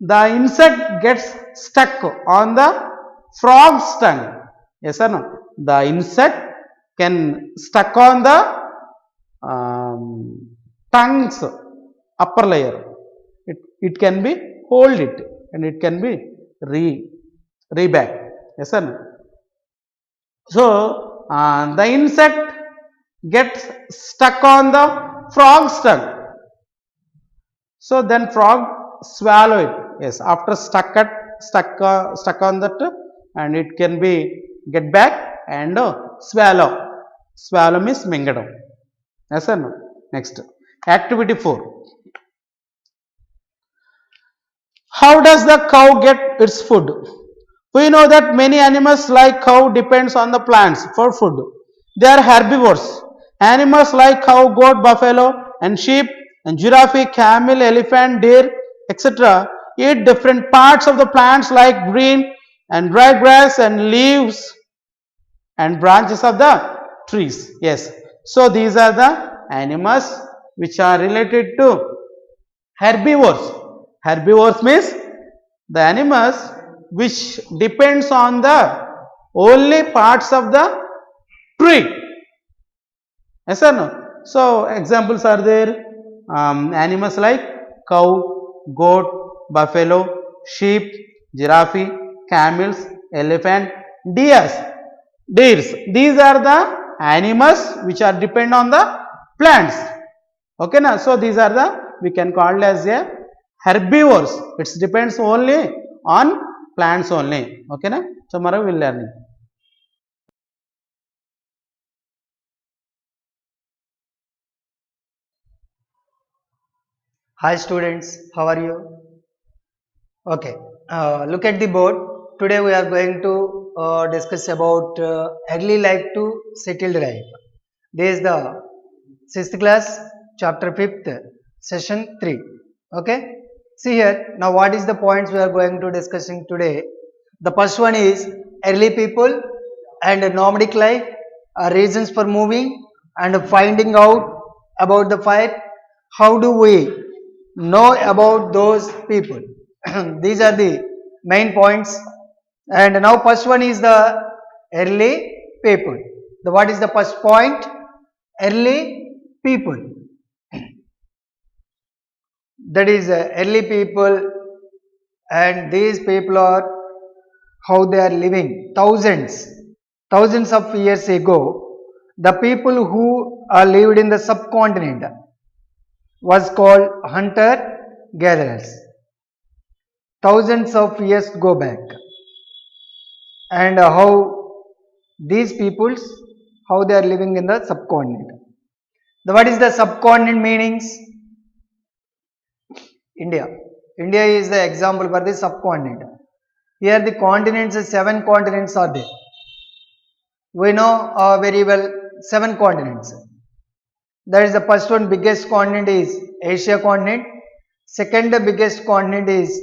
The insect gets stuck on the frog's tongue. Yes or no? The insect can stuck on the tongue's upper layer. It can be hold it and it can be reback. Yes or no? So the insect gets stuck on the frog's tongue. So then frog swallow it. Yes, after stuck on that, and it can be get back and swallow. Swallow means mingadu. Yes or no? Next, activity 4. How does the cow get its food? We know that many animals like cow depends on the plants for food. They are herbivores. Animals like cow, goat, buffalo and sheep and giraffe, camel, elephant, deer, etc. eat different parts of the plants like green and dry grass and leaves and branches of the trees. Yes. So these are the animals which are related to herbivores. Herbivores means the animals which depends on the only parts of the tree. Yes or no? So examples are there. Animals like cow, goat, buffalo, sheep, giraffe, camels, elephant, deers. These are the animals which are depend on the plants. Okay na? So these are the we can call as a herbivores. It depends only on plants only. Okay na? Tomorrow we will learn it. Hi students, how are you? Okay, Look at the board. Today we are going to discuss about early life to settled life. This is the 6th class, chapter 5th, session 3. Okay. See here. Now what is the points we are going to discussing today? The first one is early people and nomadic life, reasons for moving and finding out about the fire. How do we know about those people? These are the main points. And now first one is the early people. The what is the first point? Early people. That is early people, and these people are how they are living thousands of years ago. The people who are lived in the subcontinent was called hunter gatherers. Thousands of years go back, and how these peoples, how they are living in the subcontinent. The what is the subcontinent meanings? India. India is the example for the subcontinent. Here the continents, 7 continents are there. We know very well 7 continents. That is the first one, biggest continent is Asia continent. Second biggest continent is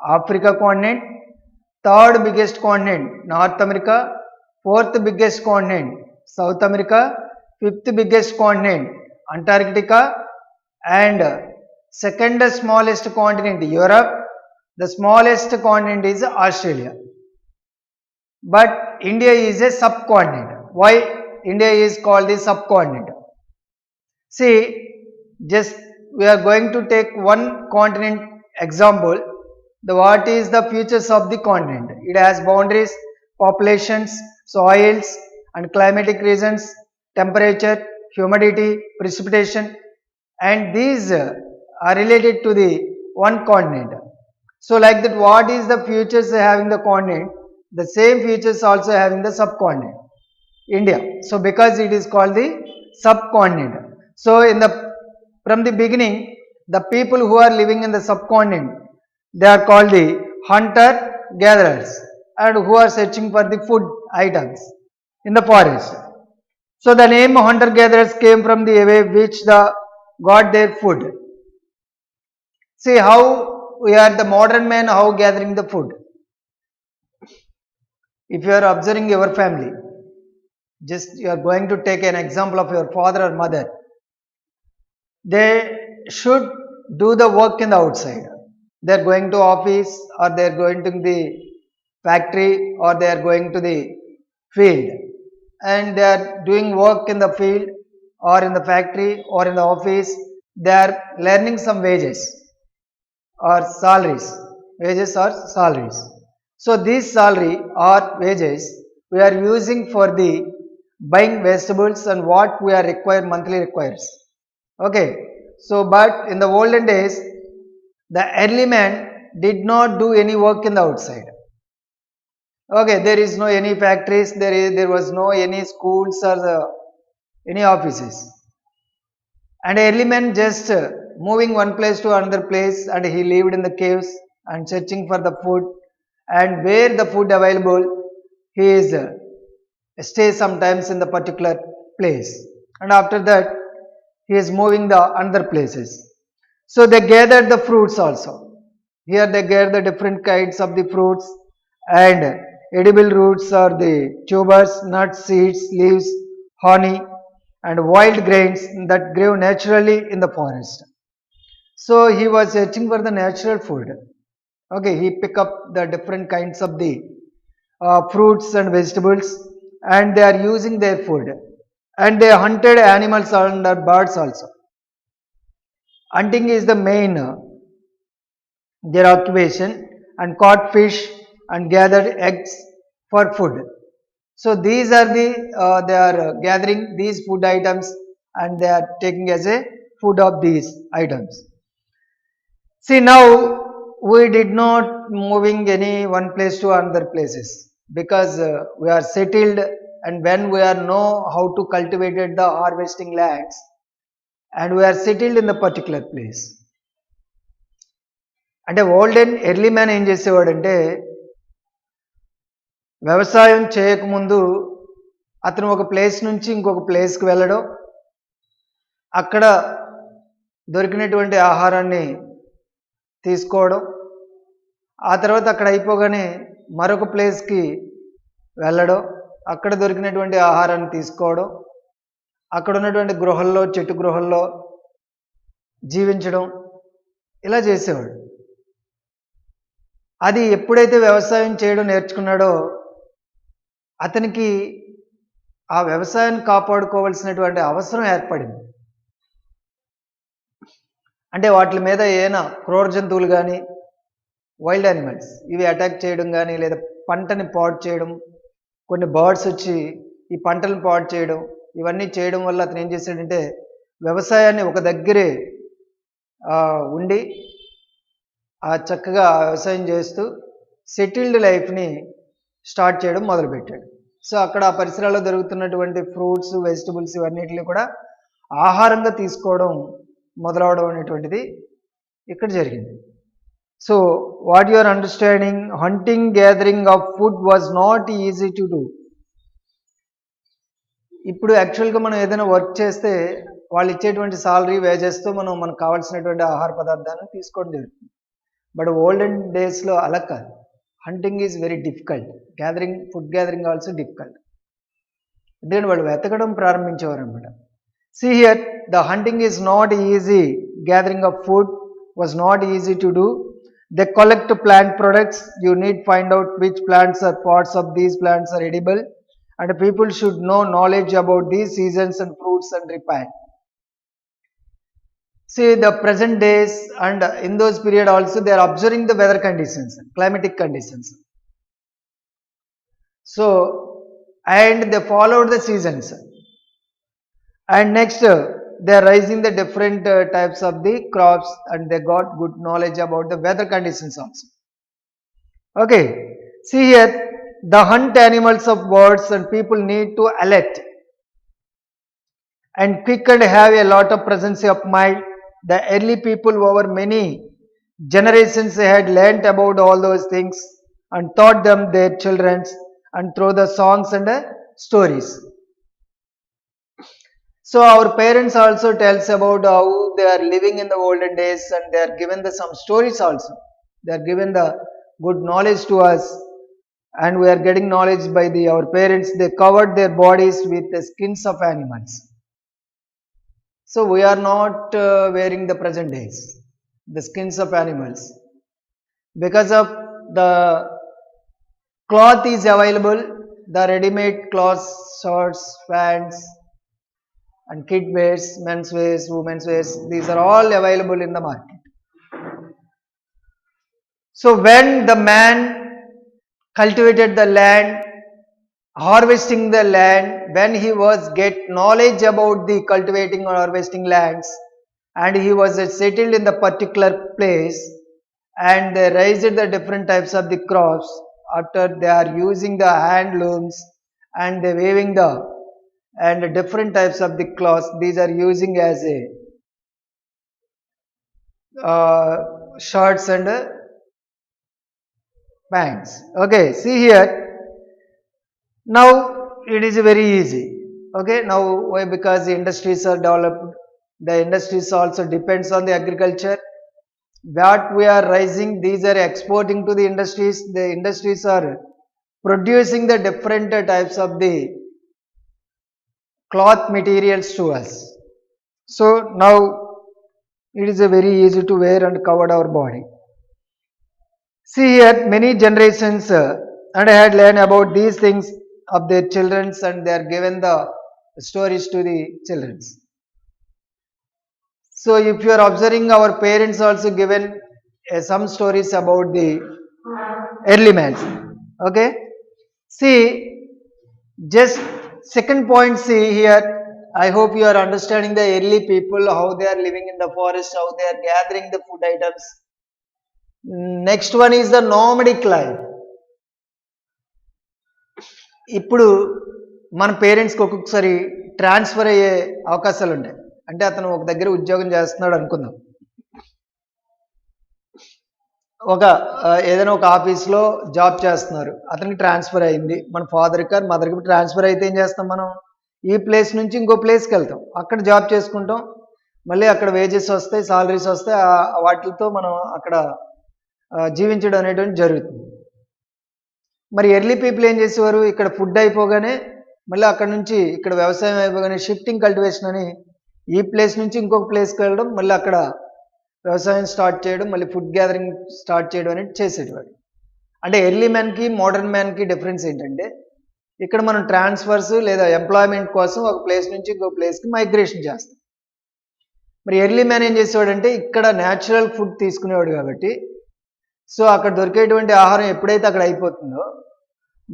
Africa continent. Third biggest continent North America. Fourth biggest continent South America. Fifth biggest continent Antarctica. And second smallest continent Europe. The smallest continent is Australia. But India is a subcontinent. Why India is called the subcontinent? See, just we are going to take one continent example. The what is the features of the continent? It has boundaries, populations, soils and climatic reasons, temperature, humidity, precipitation, and these are related to the one continent. So like that, what is the features having the continent? The same features also having the subcontinent, India. So because it is called the subcontinent. So from the beginning, the people who are living in the subcontinent, they are called the hunter gatherers, and who are searching for the food items in the forest. So the name hunter gatherers came from the way which the got their food. See how we are the modern man, how gathering the food. If you are observing your family, just you are going to take an example of your father or mother. They should do the work in the outside. They are going to office, or they are going to the factory, or they are going to the field, and they are doing work in the field or in the factory or in the office. They are learning some wages or salaries. Wages or salaries. So this salary or wages we are using for the buying vegetables and what we are monthly requires. Okay. So but in the olden days, the early man did not do any work in the outside. Okay, there is no any factories, there was no any schools or any offices. And early man just moving one place to another place, and he lived in the caves and searching for the food, and where the food available, he is stay sometimes in the particular place, and after that he is moving the other places. So they gathered the fruits also. Here they gather the different kinds of the fruits, and edible roots are the tubers, nuts, seeds, leaves, honey, and wild grains that grew naturally in the forest. So he was searching for the natural food. Okay, he pick up the different kinds of the fruits and vegetables, and they are using their food. And they hunted animals and birds also. Hunting is the main their occupation, and caught fish and gathered eggs for food. So these are the they are gathering these food items, and they are taking as a food of these items. See, now we did not moving any one place to another places, because we are settled, and when we are know how to cultivate the harvesting lands, and we are settled in the particular place. అంటే olden early man ఏం చేసేవాడంటే వ్యవసాయం చేయకముందు అతను ఒక place నుంచి ఇంకొక ప్లేస్కి వెళ్ళడం, అక్కడ దొరికినటువంటి ఆహారాన్ని తీసుకోవడం, ఆ తర్వాత అక్కడ అయిపోగానే మరొక ప్లేస్కి వెళ్ళడం, అక్కడ దొరికినటువంటి ఆహారాన్ని తీసుకోవడం, అక్కడ ఉన్నటువంటి గృహల్లో చెట్టు గృహల్లో జీవించడం, ఇలా చేసేవాడు. అది ఎప్పుడైతే వ్యవసాయం చేయడం నేర్చుకున్నాడో అతనికి ఆ వ్యవసాయాన్ని కాపాడుకోవాల్సినటువంటి అవసరం ఏర్పడింది. అంటే వాటి మీద ఏమైనా క్రూర జంతువులు కానీ వైల్డ్ యానిమల్స్ ఇవి అటాక్ చేయడం కానీ, లేదా పంటని పాడు చేయడం, కొన్ని బర్డ్స్ వచ్చి ఈ పంటలను పాడు చేయడం, ఇవన్నీ చేయడం వల్ల అతను ఏం చేశాడంటే వ్యవసాయాన్ని ఒక దగ్గరే ఉండి చక్కగా వ్యవసాయం చేస్తూ సెటిల్డ్ లైఫ్ని స్టార్ట్ చేయడం మొదలుపెట్టాడు. సో అక్కడ ఆ పరిసరాల్లో దొరుకుతున్నటువంటి ఫ్రూట్స్, వెజిటబుల్స్ ఇవన్నిటిని కూడా ఆహారంగా తీసుకోవడం మొదలవడం అనేటువంటిది ఇక్కడ జరిగింది. So what you are understanding, hunting gathering of food was not easy to do. ఇప్పుడు యాక్చువల్గా మనం ఏదైనా వర్క్ చేస్తే వాళ్ళు ఇచ్చేటువంటి సాలరీ, వేజెస్తో మనకు కావాల్సినటువంటి ఆహార పదార్థాలను తీసుకోవడం జరుగుతుంది. బట్ ఓల్డెన్ డేస్లో అలా కాదు. Hunting is very difficult, food gathering also difficult. ఎందుకంటే వాళ్ళు వెతకడం ప్రారంభించేవారు అనమాట. See here, the hunting is not easy. Gathering of food was not easy to do. They collect plant products. You need find out which plants or parts of these plants are edible, and people should know knowledge about these seasons and fruits and repair. See the present days, and in those period also they are observing the weather conditions, climatic conditions. So and they followed the seasons. And next they are raising the different types of the crops, and they got good knowledge about the weather conditions also. Okay, see here, the hunt animals of birds, and people need to alert and quick and have a lot of presence of mind. The early people over many generations had learnt about all those things and taught them their children, and through the songs and stories. So our parents also tells about how they are living in the olden days, and they are given some stories also. They are given the good knowledge to us, and we are getting knowledge by our parents. They covered their bodies with the skins of animals. So we are not wearing the present days the skins of animals, because of the cloth is available, the ready-made clothes, shirts, pants, and kid wears, men's wears, women's wears, these are all available in the market. So when the man cultivated the land, harvesting the land, when he was get knowledge about the cultivating or harvesting lands, and he was settled in the particular place, and they raised the different types of the crops, after they are using the hand looms, and they weaving the and different types of the cloths, these are using as a shirts and pants. Okay, see here, now it is very easy. Okay, now why? Because the industries are developed, the industries also depends on the agriculture. What we are raising, these are exporting to the industries are producing the different types of the cloth materials to us. So now it is a very easy to wear and cover our body. See here, many generations and had learned about these things of their children, and they are given the stories to the children. So if you are observing, our parents also given some stories about the early man. Okay, see, just second point, see here, I hope you are understanding the early people, how they are living in the forest, how they are gathering the food items. Next one is the nomadic life. ఇప్పుడు మన పేరెంట్స్కి ఒక్కొక్కసారి transfer అయ్యే అవకాశాలు ఉంటాయి. అంటే అతను ఒక దగ్గర ఉద్యోగం చేస్తున్నాడు అనుకుందాం, ఏదైనా ఒక ఆఫీస్లో జాబ్ చేస్తున్నారు, అతనికి ట్రాన్స్ఫర్ అయింది. మన ఫాదర్కి ఆర్ మదర్కి ట్రాన్స్ఫర్ అయితే ఏం చేస్తాం మనం, ఈ ప్లేస్ నుంచి ఇంకో ప్లేస్కి వెళ్తాం, అక్కడ జాబ్ చేసుకుంటాం, మళ్ళీ అక్కడ వేజెస్ వస్తాయి, సాలరీస్ వస్తాయి, వాటితో మనం అక్కడ జీవించడం అనేటువంటి జరుగుతుంది. మరి ఎర్లీ పీపుల్ ఏం చేసేవారు, ఇక్కడ ఫుడ్ అయిపోగానే మళ్ళీ అక్కడ నుంచి ఇక్కడ వ్యవసాయం అయిపోగానే షిఫ్టింగ్ కల్టివేషన్ అని ఈ ప్లేస్ నుంచి ఇంకొక ప్లేస్కి వెళ్ళడం, మళ్ళీ అక్కడ వ్యవసాయం స్టార్ట్ చేయడం, మళ్ళీ ఫుడ్ గ్యాదరింగ్ స్టార్ట్ చేయడం అనేది చేసేటివాడు. అంటే ఎర్లీ మ్యాన్కి మోడర్న్ మ్యాన్కి డిఫరెన్స్ ఏంటంటే, ఇక్కడ మనం ట్రాన్స్ఫర్స్ లేదా ఎంప్లాయ్మెంట్ కోసం ఒక ప్లేస్ నుంచి ఇంకో ప్లేస్కి మైగ్రేషన్ చేస్తాం. మరి ఎర్లీ మ్యాన్ ఏం చేసేవాడంటే, ఇక్కడ న్యాచురల్ ఫుడ్ తీసుకునేవాడు కాబట్టి, సో అక్కడ దొరికేటువంటి ఆహారం ఎప్పుడైతే అక్కడ అయిపోతుందో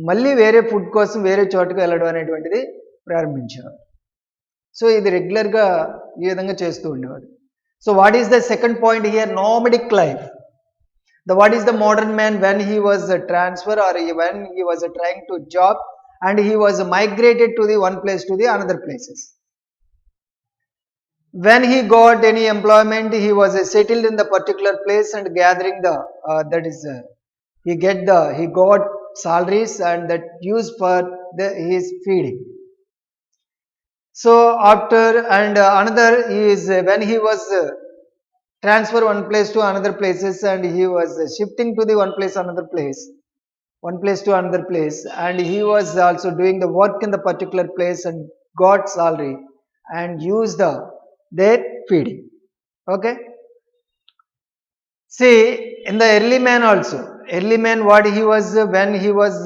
మళ్ళీ వేరే ఫుడ్ కోసం వేరే చోటుకు వెళ్ళడం అనేటువంటిది ప్రారంభించేవాడు. సో ఇది రెగ్యులర్గా ఈ విధంగా చేస్తూ ఉండేవాడు. So what is the second point here? Nomadic life. What is the modern man when he was a transfer or when he was trying to job and he was migrated to the one place to the another places. When he got any employment, he was settled in the particular place and gathering the he got salaries and that used for his feeding. So after and another is when he was transfer one place to another places and he was shifting to the one place to another place, and he was also doing the work in the particular place and got salary and used their feeding. Okay. See, in the early man also, what he was when he was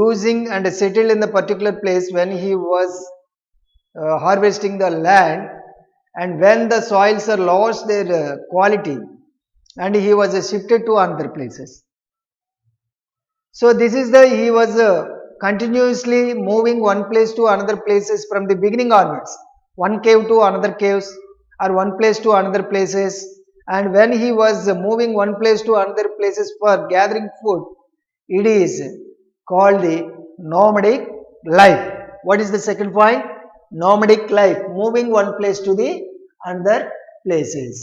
using and settled in the particular place, when he was harvesting the land, and when the soils are lost their quality and he was shifted to other places. So this is he was continuously moving one place to another places from the beginning onwards, one cave to another caves or one place to another places, and when he was moving one place to another places for gathering food, it is called the nomadic life. What is the second point? Nomadic life, moving one place to the another places.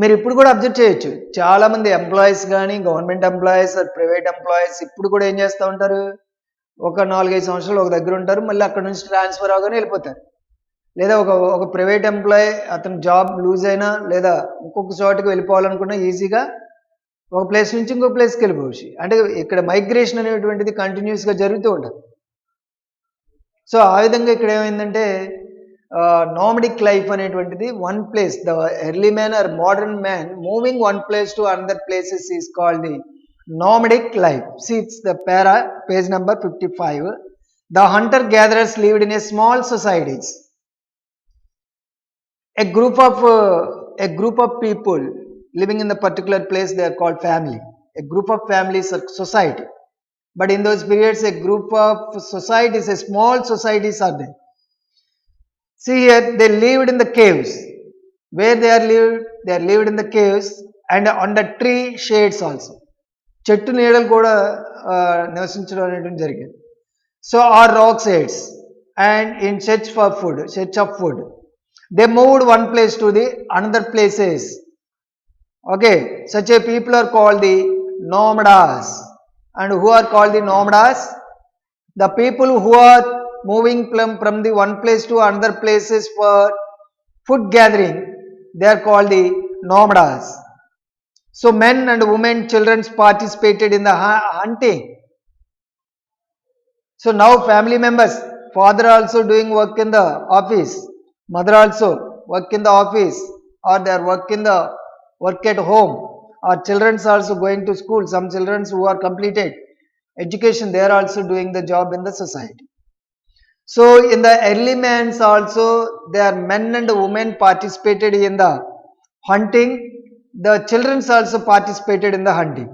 మీరు ఇప్పుడు కూడా observe చేయొచ్చు, చాలా మంది employees కానీ government employees private employees ఇప్పుడు కూడా ఏం చేస్తూ ఉంటారు, ఒక 4-5 సంవత్సరాలు ఒక దగ్గర ఉంటారు, మళ్ళీ అక్కడ నుంచి ట్రాన్స్ఫర్ అవగానే వెళ్ళిపోతారు. లేదా ఒక ప్రైవేట్ ఎంప్లాయీ అతను జాబ్ లూజ్ అయినా లేదా ఇంకొక చోటుకి వెళ్ళిపోవాలనుకున్నా ఈజీగా ఒక ప్లేస్ నుంచి ఇంకొక ప్లేస్కి వెళ్ళిపోవచ్చు. అంటే ఇక్కడ మైగ్రేషన్ అనేటువంటిది కంటిన్యూస్గా జరుగుతూ ఉంటుంది. సో ఆ విధంగా ఇక్కడ ఏమైందంటే నామిడిక్ లైఫ్ అనేటువంటిది one place, the early man are modern man moving one place to another places is called the nomadic life. See, it's the page number 55. The hunter gatherers lived in a small societies. A group of people living in the particular place, they are called family. A group of families are society. But in those periods, a group of societies, a small societies are there. See here, they lived in the caves. Where they are lived in the caves and on the tree shades also. చెట్టు నీడలు కూడా నివసించడం అనేటువంటి జరిగింది. So or rock sides and in search of food they moved one place to the another places. Okay, such a people are called the nomads. And who are called the nomadas? The people who are moving from the one place to another places for food gathering, they are called the nomadas. So men and women, children participated in the hunting. So now family members, father also doing work in the office, mother also work in the office, or they are work at home. Our children are also going to school. Some children who are completed education, they are also doing the job in the society. So in the early mans also, there are men and women participated in the hunting. The children also participated in the hunting,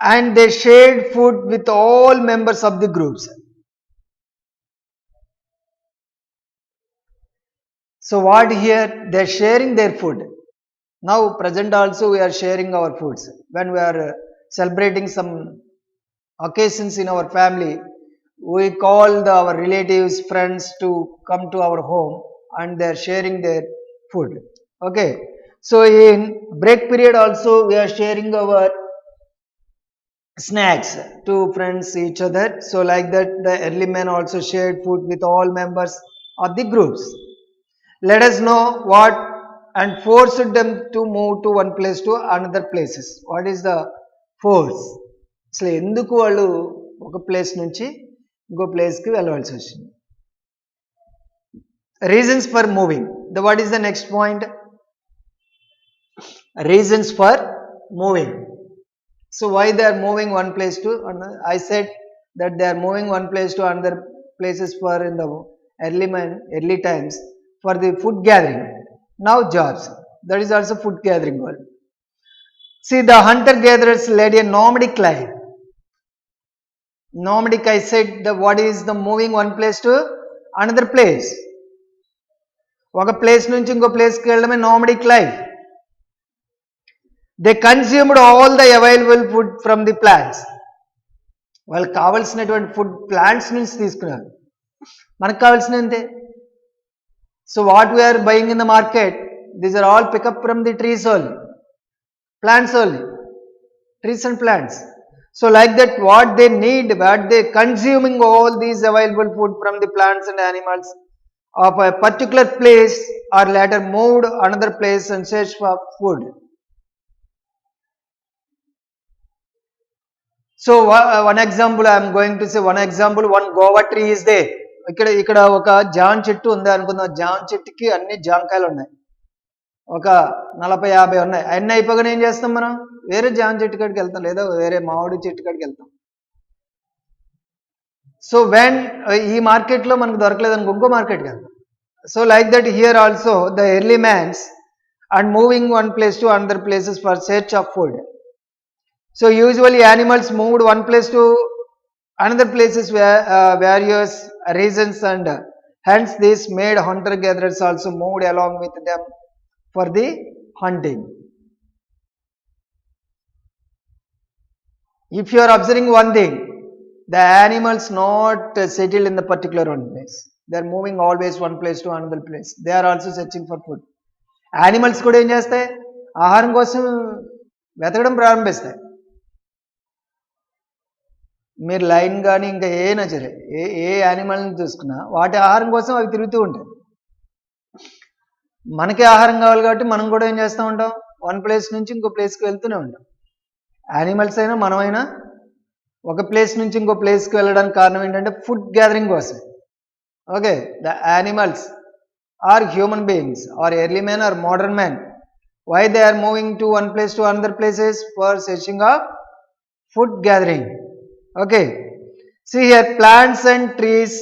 and they shared food with all members of the groups. So what here, they are sharing their food. Now present also we are sharing our foods. When we are celebrating some occasions in our family, we call our relatives, friends to come to our home and they are sharing their food. Okay. So in break period also we are sharing our snacks to friends each other. So like that the early man also shared food with all members of the groups. Let us know what and forced them to move to one place to another places. What is the force? అసలు ఎందుకు వాళ్ళు ఒక place నుంచి ఇంకో ప్లేస్కి వెళ్ళవలసి వచ్చింది? Reasons for moving. What is the next point? Reasons for moving. So why they are moving one place to another? I said that they are moving one place to another places for in the early times for the food gathering. Now jobs. That is also food gathering world. See, the hunter gatherers led a nomadic life. Nomadic, I said, what is the moving one place to another place? ఒక place నుంచి ఇంకో ప్లేస్కి వెళ్ళడమే nomadic life. They consumed all the available food from the plants. వాళ్ళకి కావాల్సినటువంటి food plants నుంచి తీసుకున్నారు. మనకు కావాల్సిన అంతే. So what we are buying in the market, these are all pick up from the trees only, plants only, trees and plants. So like that what they need, what they consuming all these available food from the plants and animals of a particular place are later moved another place and search for food. So one example I am going to say, one example, one guava tree is there. ఇక్కడ ఒక జామ చెట్టు ఉంది అనుకుందాం. జామ చెట్టుకి అన్ని జామకాయలు ఉన్నాయి, ఒక 40-50 ఉన్నాయి. అన్నీ అయిపోగానే ఏం చేస్తాం మనం? వేరే జామ చెట్టు కాడికి వెళ్తాం, లేదా వేరే మామిడి చెట్టు కాడికి వెళ్తాం. సో వెన్ ఈ మార్కెట్లో మనకు దొరకలేదు అనుకో, ఇంకో మార్కెట్కి వెళ్తాం. So like that here also the early mans and moving one place to another places for search of food. So usually animals moved one place to another places where various reasons, and hence this made hunter gatherers also moved along with them for the hunting. If you are observing one thing, the animals not settled in the particular one place, they are moving always one place to another place. They are also searching for food. Animals కూడా ఏం చేస్తాయి? ఆహారం కోసం వెతకడం ప్రారంభిస్తాయి. మీరు line కానీ ఇంకా ఏనా సరే ఏ యానిమల్ని చూసుకున్నా వాటి ఆహారం కోసం అవి తిరుగుతూ ఉంటాయి. మనకి ఆహారం కావాలి కాబట్టి మనం కూడా ఏం చేస్తూ ఉంటాం? వన్ ప్లేస్ నుంచి ఇంకో ప్లేస్కి వెళ్తూనే ఉంటాం. యానిమల్స్ అయినా మనమైనా ఒక ప్లేస్ నుంచి ఇంకో ప్లేస్కి వెళ్ళడానికి కారణం ఏంటంటే ఫుడ్ గ్యాదరింగ్ కోసం. Okay, the animals are human beings are early man are modern man, why they are moving to one place to another places for searching of food gathering. Okay, see here plants and trees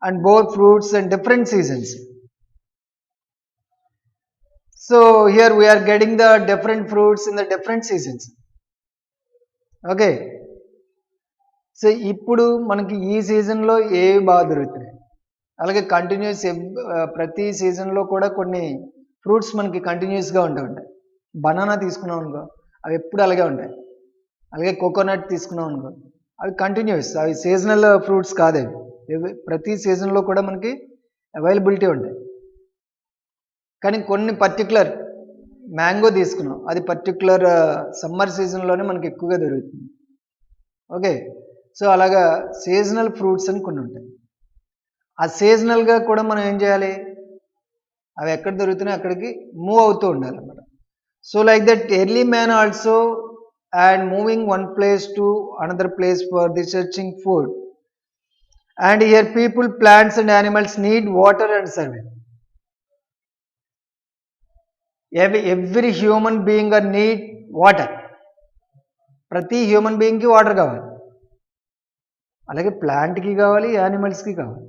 and bore fruits in different seasons. So here we are getting the different fruits in the different seasons. Okay, so ఇప్పుడు మనకి ఈ సీజన్లో ఏవి బాగా దొరుకుతాయి, అలాగే continuous ప్రతి సీజన్లో కూడా కొన్ని ఫ్రూట్స్ మనకి కంటిన్యూస్గా ఉంటాయి. బనానా తీసుకున్నాం అనుకో, అవి ఎప్పుడు అలాగే ఉంటాయి. అలాగే కోకోనట్ తీసుకున్నాం అనుకో, అవి కంటిన్యూస్, అవి సీజనల్ ఫ్రూట్స్ కాదు. అవి ప్రతి సీజన్లో కూడా మనకి అవైలబిలిటీ ఉంటాయి. కానీ కొన్ని పర్టికులర్ మ్యాంగో తీసుకున్నాం, అది పర్టికులర్ సమ్మర్ సీజన్లోనే మనకి ఎక్కువగా దొరుకుతుంది. ఓకే, సో అలాగా సీజనల్ ఫ్రూట్స్ అని కొన్ని ఉంటాయి. ఆ సీజనల్గా కూడా మనం ఏం చేయాలి? అవి ఎక్కడ దొరుకుతున్నాయి అక్కడికి మూవ్ అవుతూ ఉండాలి అన్నమాట. So like that early man also and moving one place to another place for the searching food. And here people, plants and animals need water and survival. Every human being need water. ప్రతి human బీయింగ్కి water కావాలి, అలాగే ప్లాంట్కి కావాలి, యానిమల్స్కి కావాలి.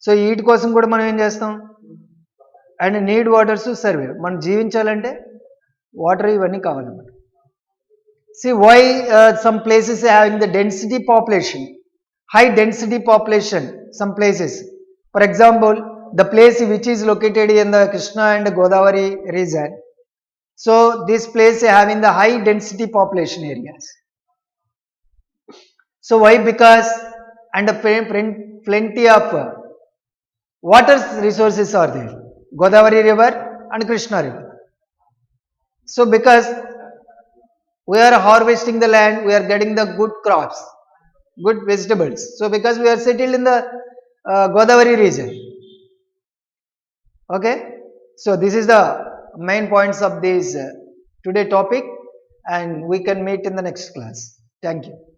So వీటి కోసం కూడా మనం ఏం చేస్తాం? And need waters to survive. మనం జీవించాలంటే వాటర్ ఇవన్నీ కావాలన్నమాట. See why some places are having the density population, high density population, some places. For example, the place which is located in the Krishna and Godavari region. So this place having the high density population areas. So why? Because and plenty of water resources are there. Godavari river and Krishna river. So because we are harvesting the land, we are getting the good crops, good vegetables. So because we are settled in the Godavari region. Okay, so this is the main points of this today topic, and we can meet in the next class. Thank you.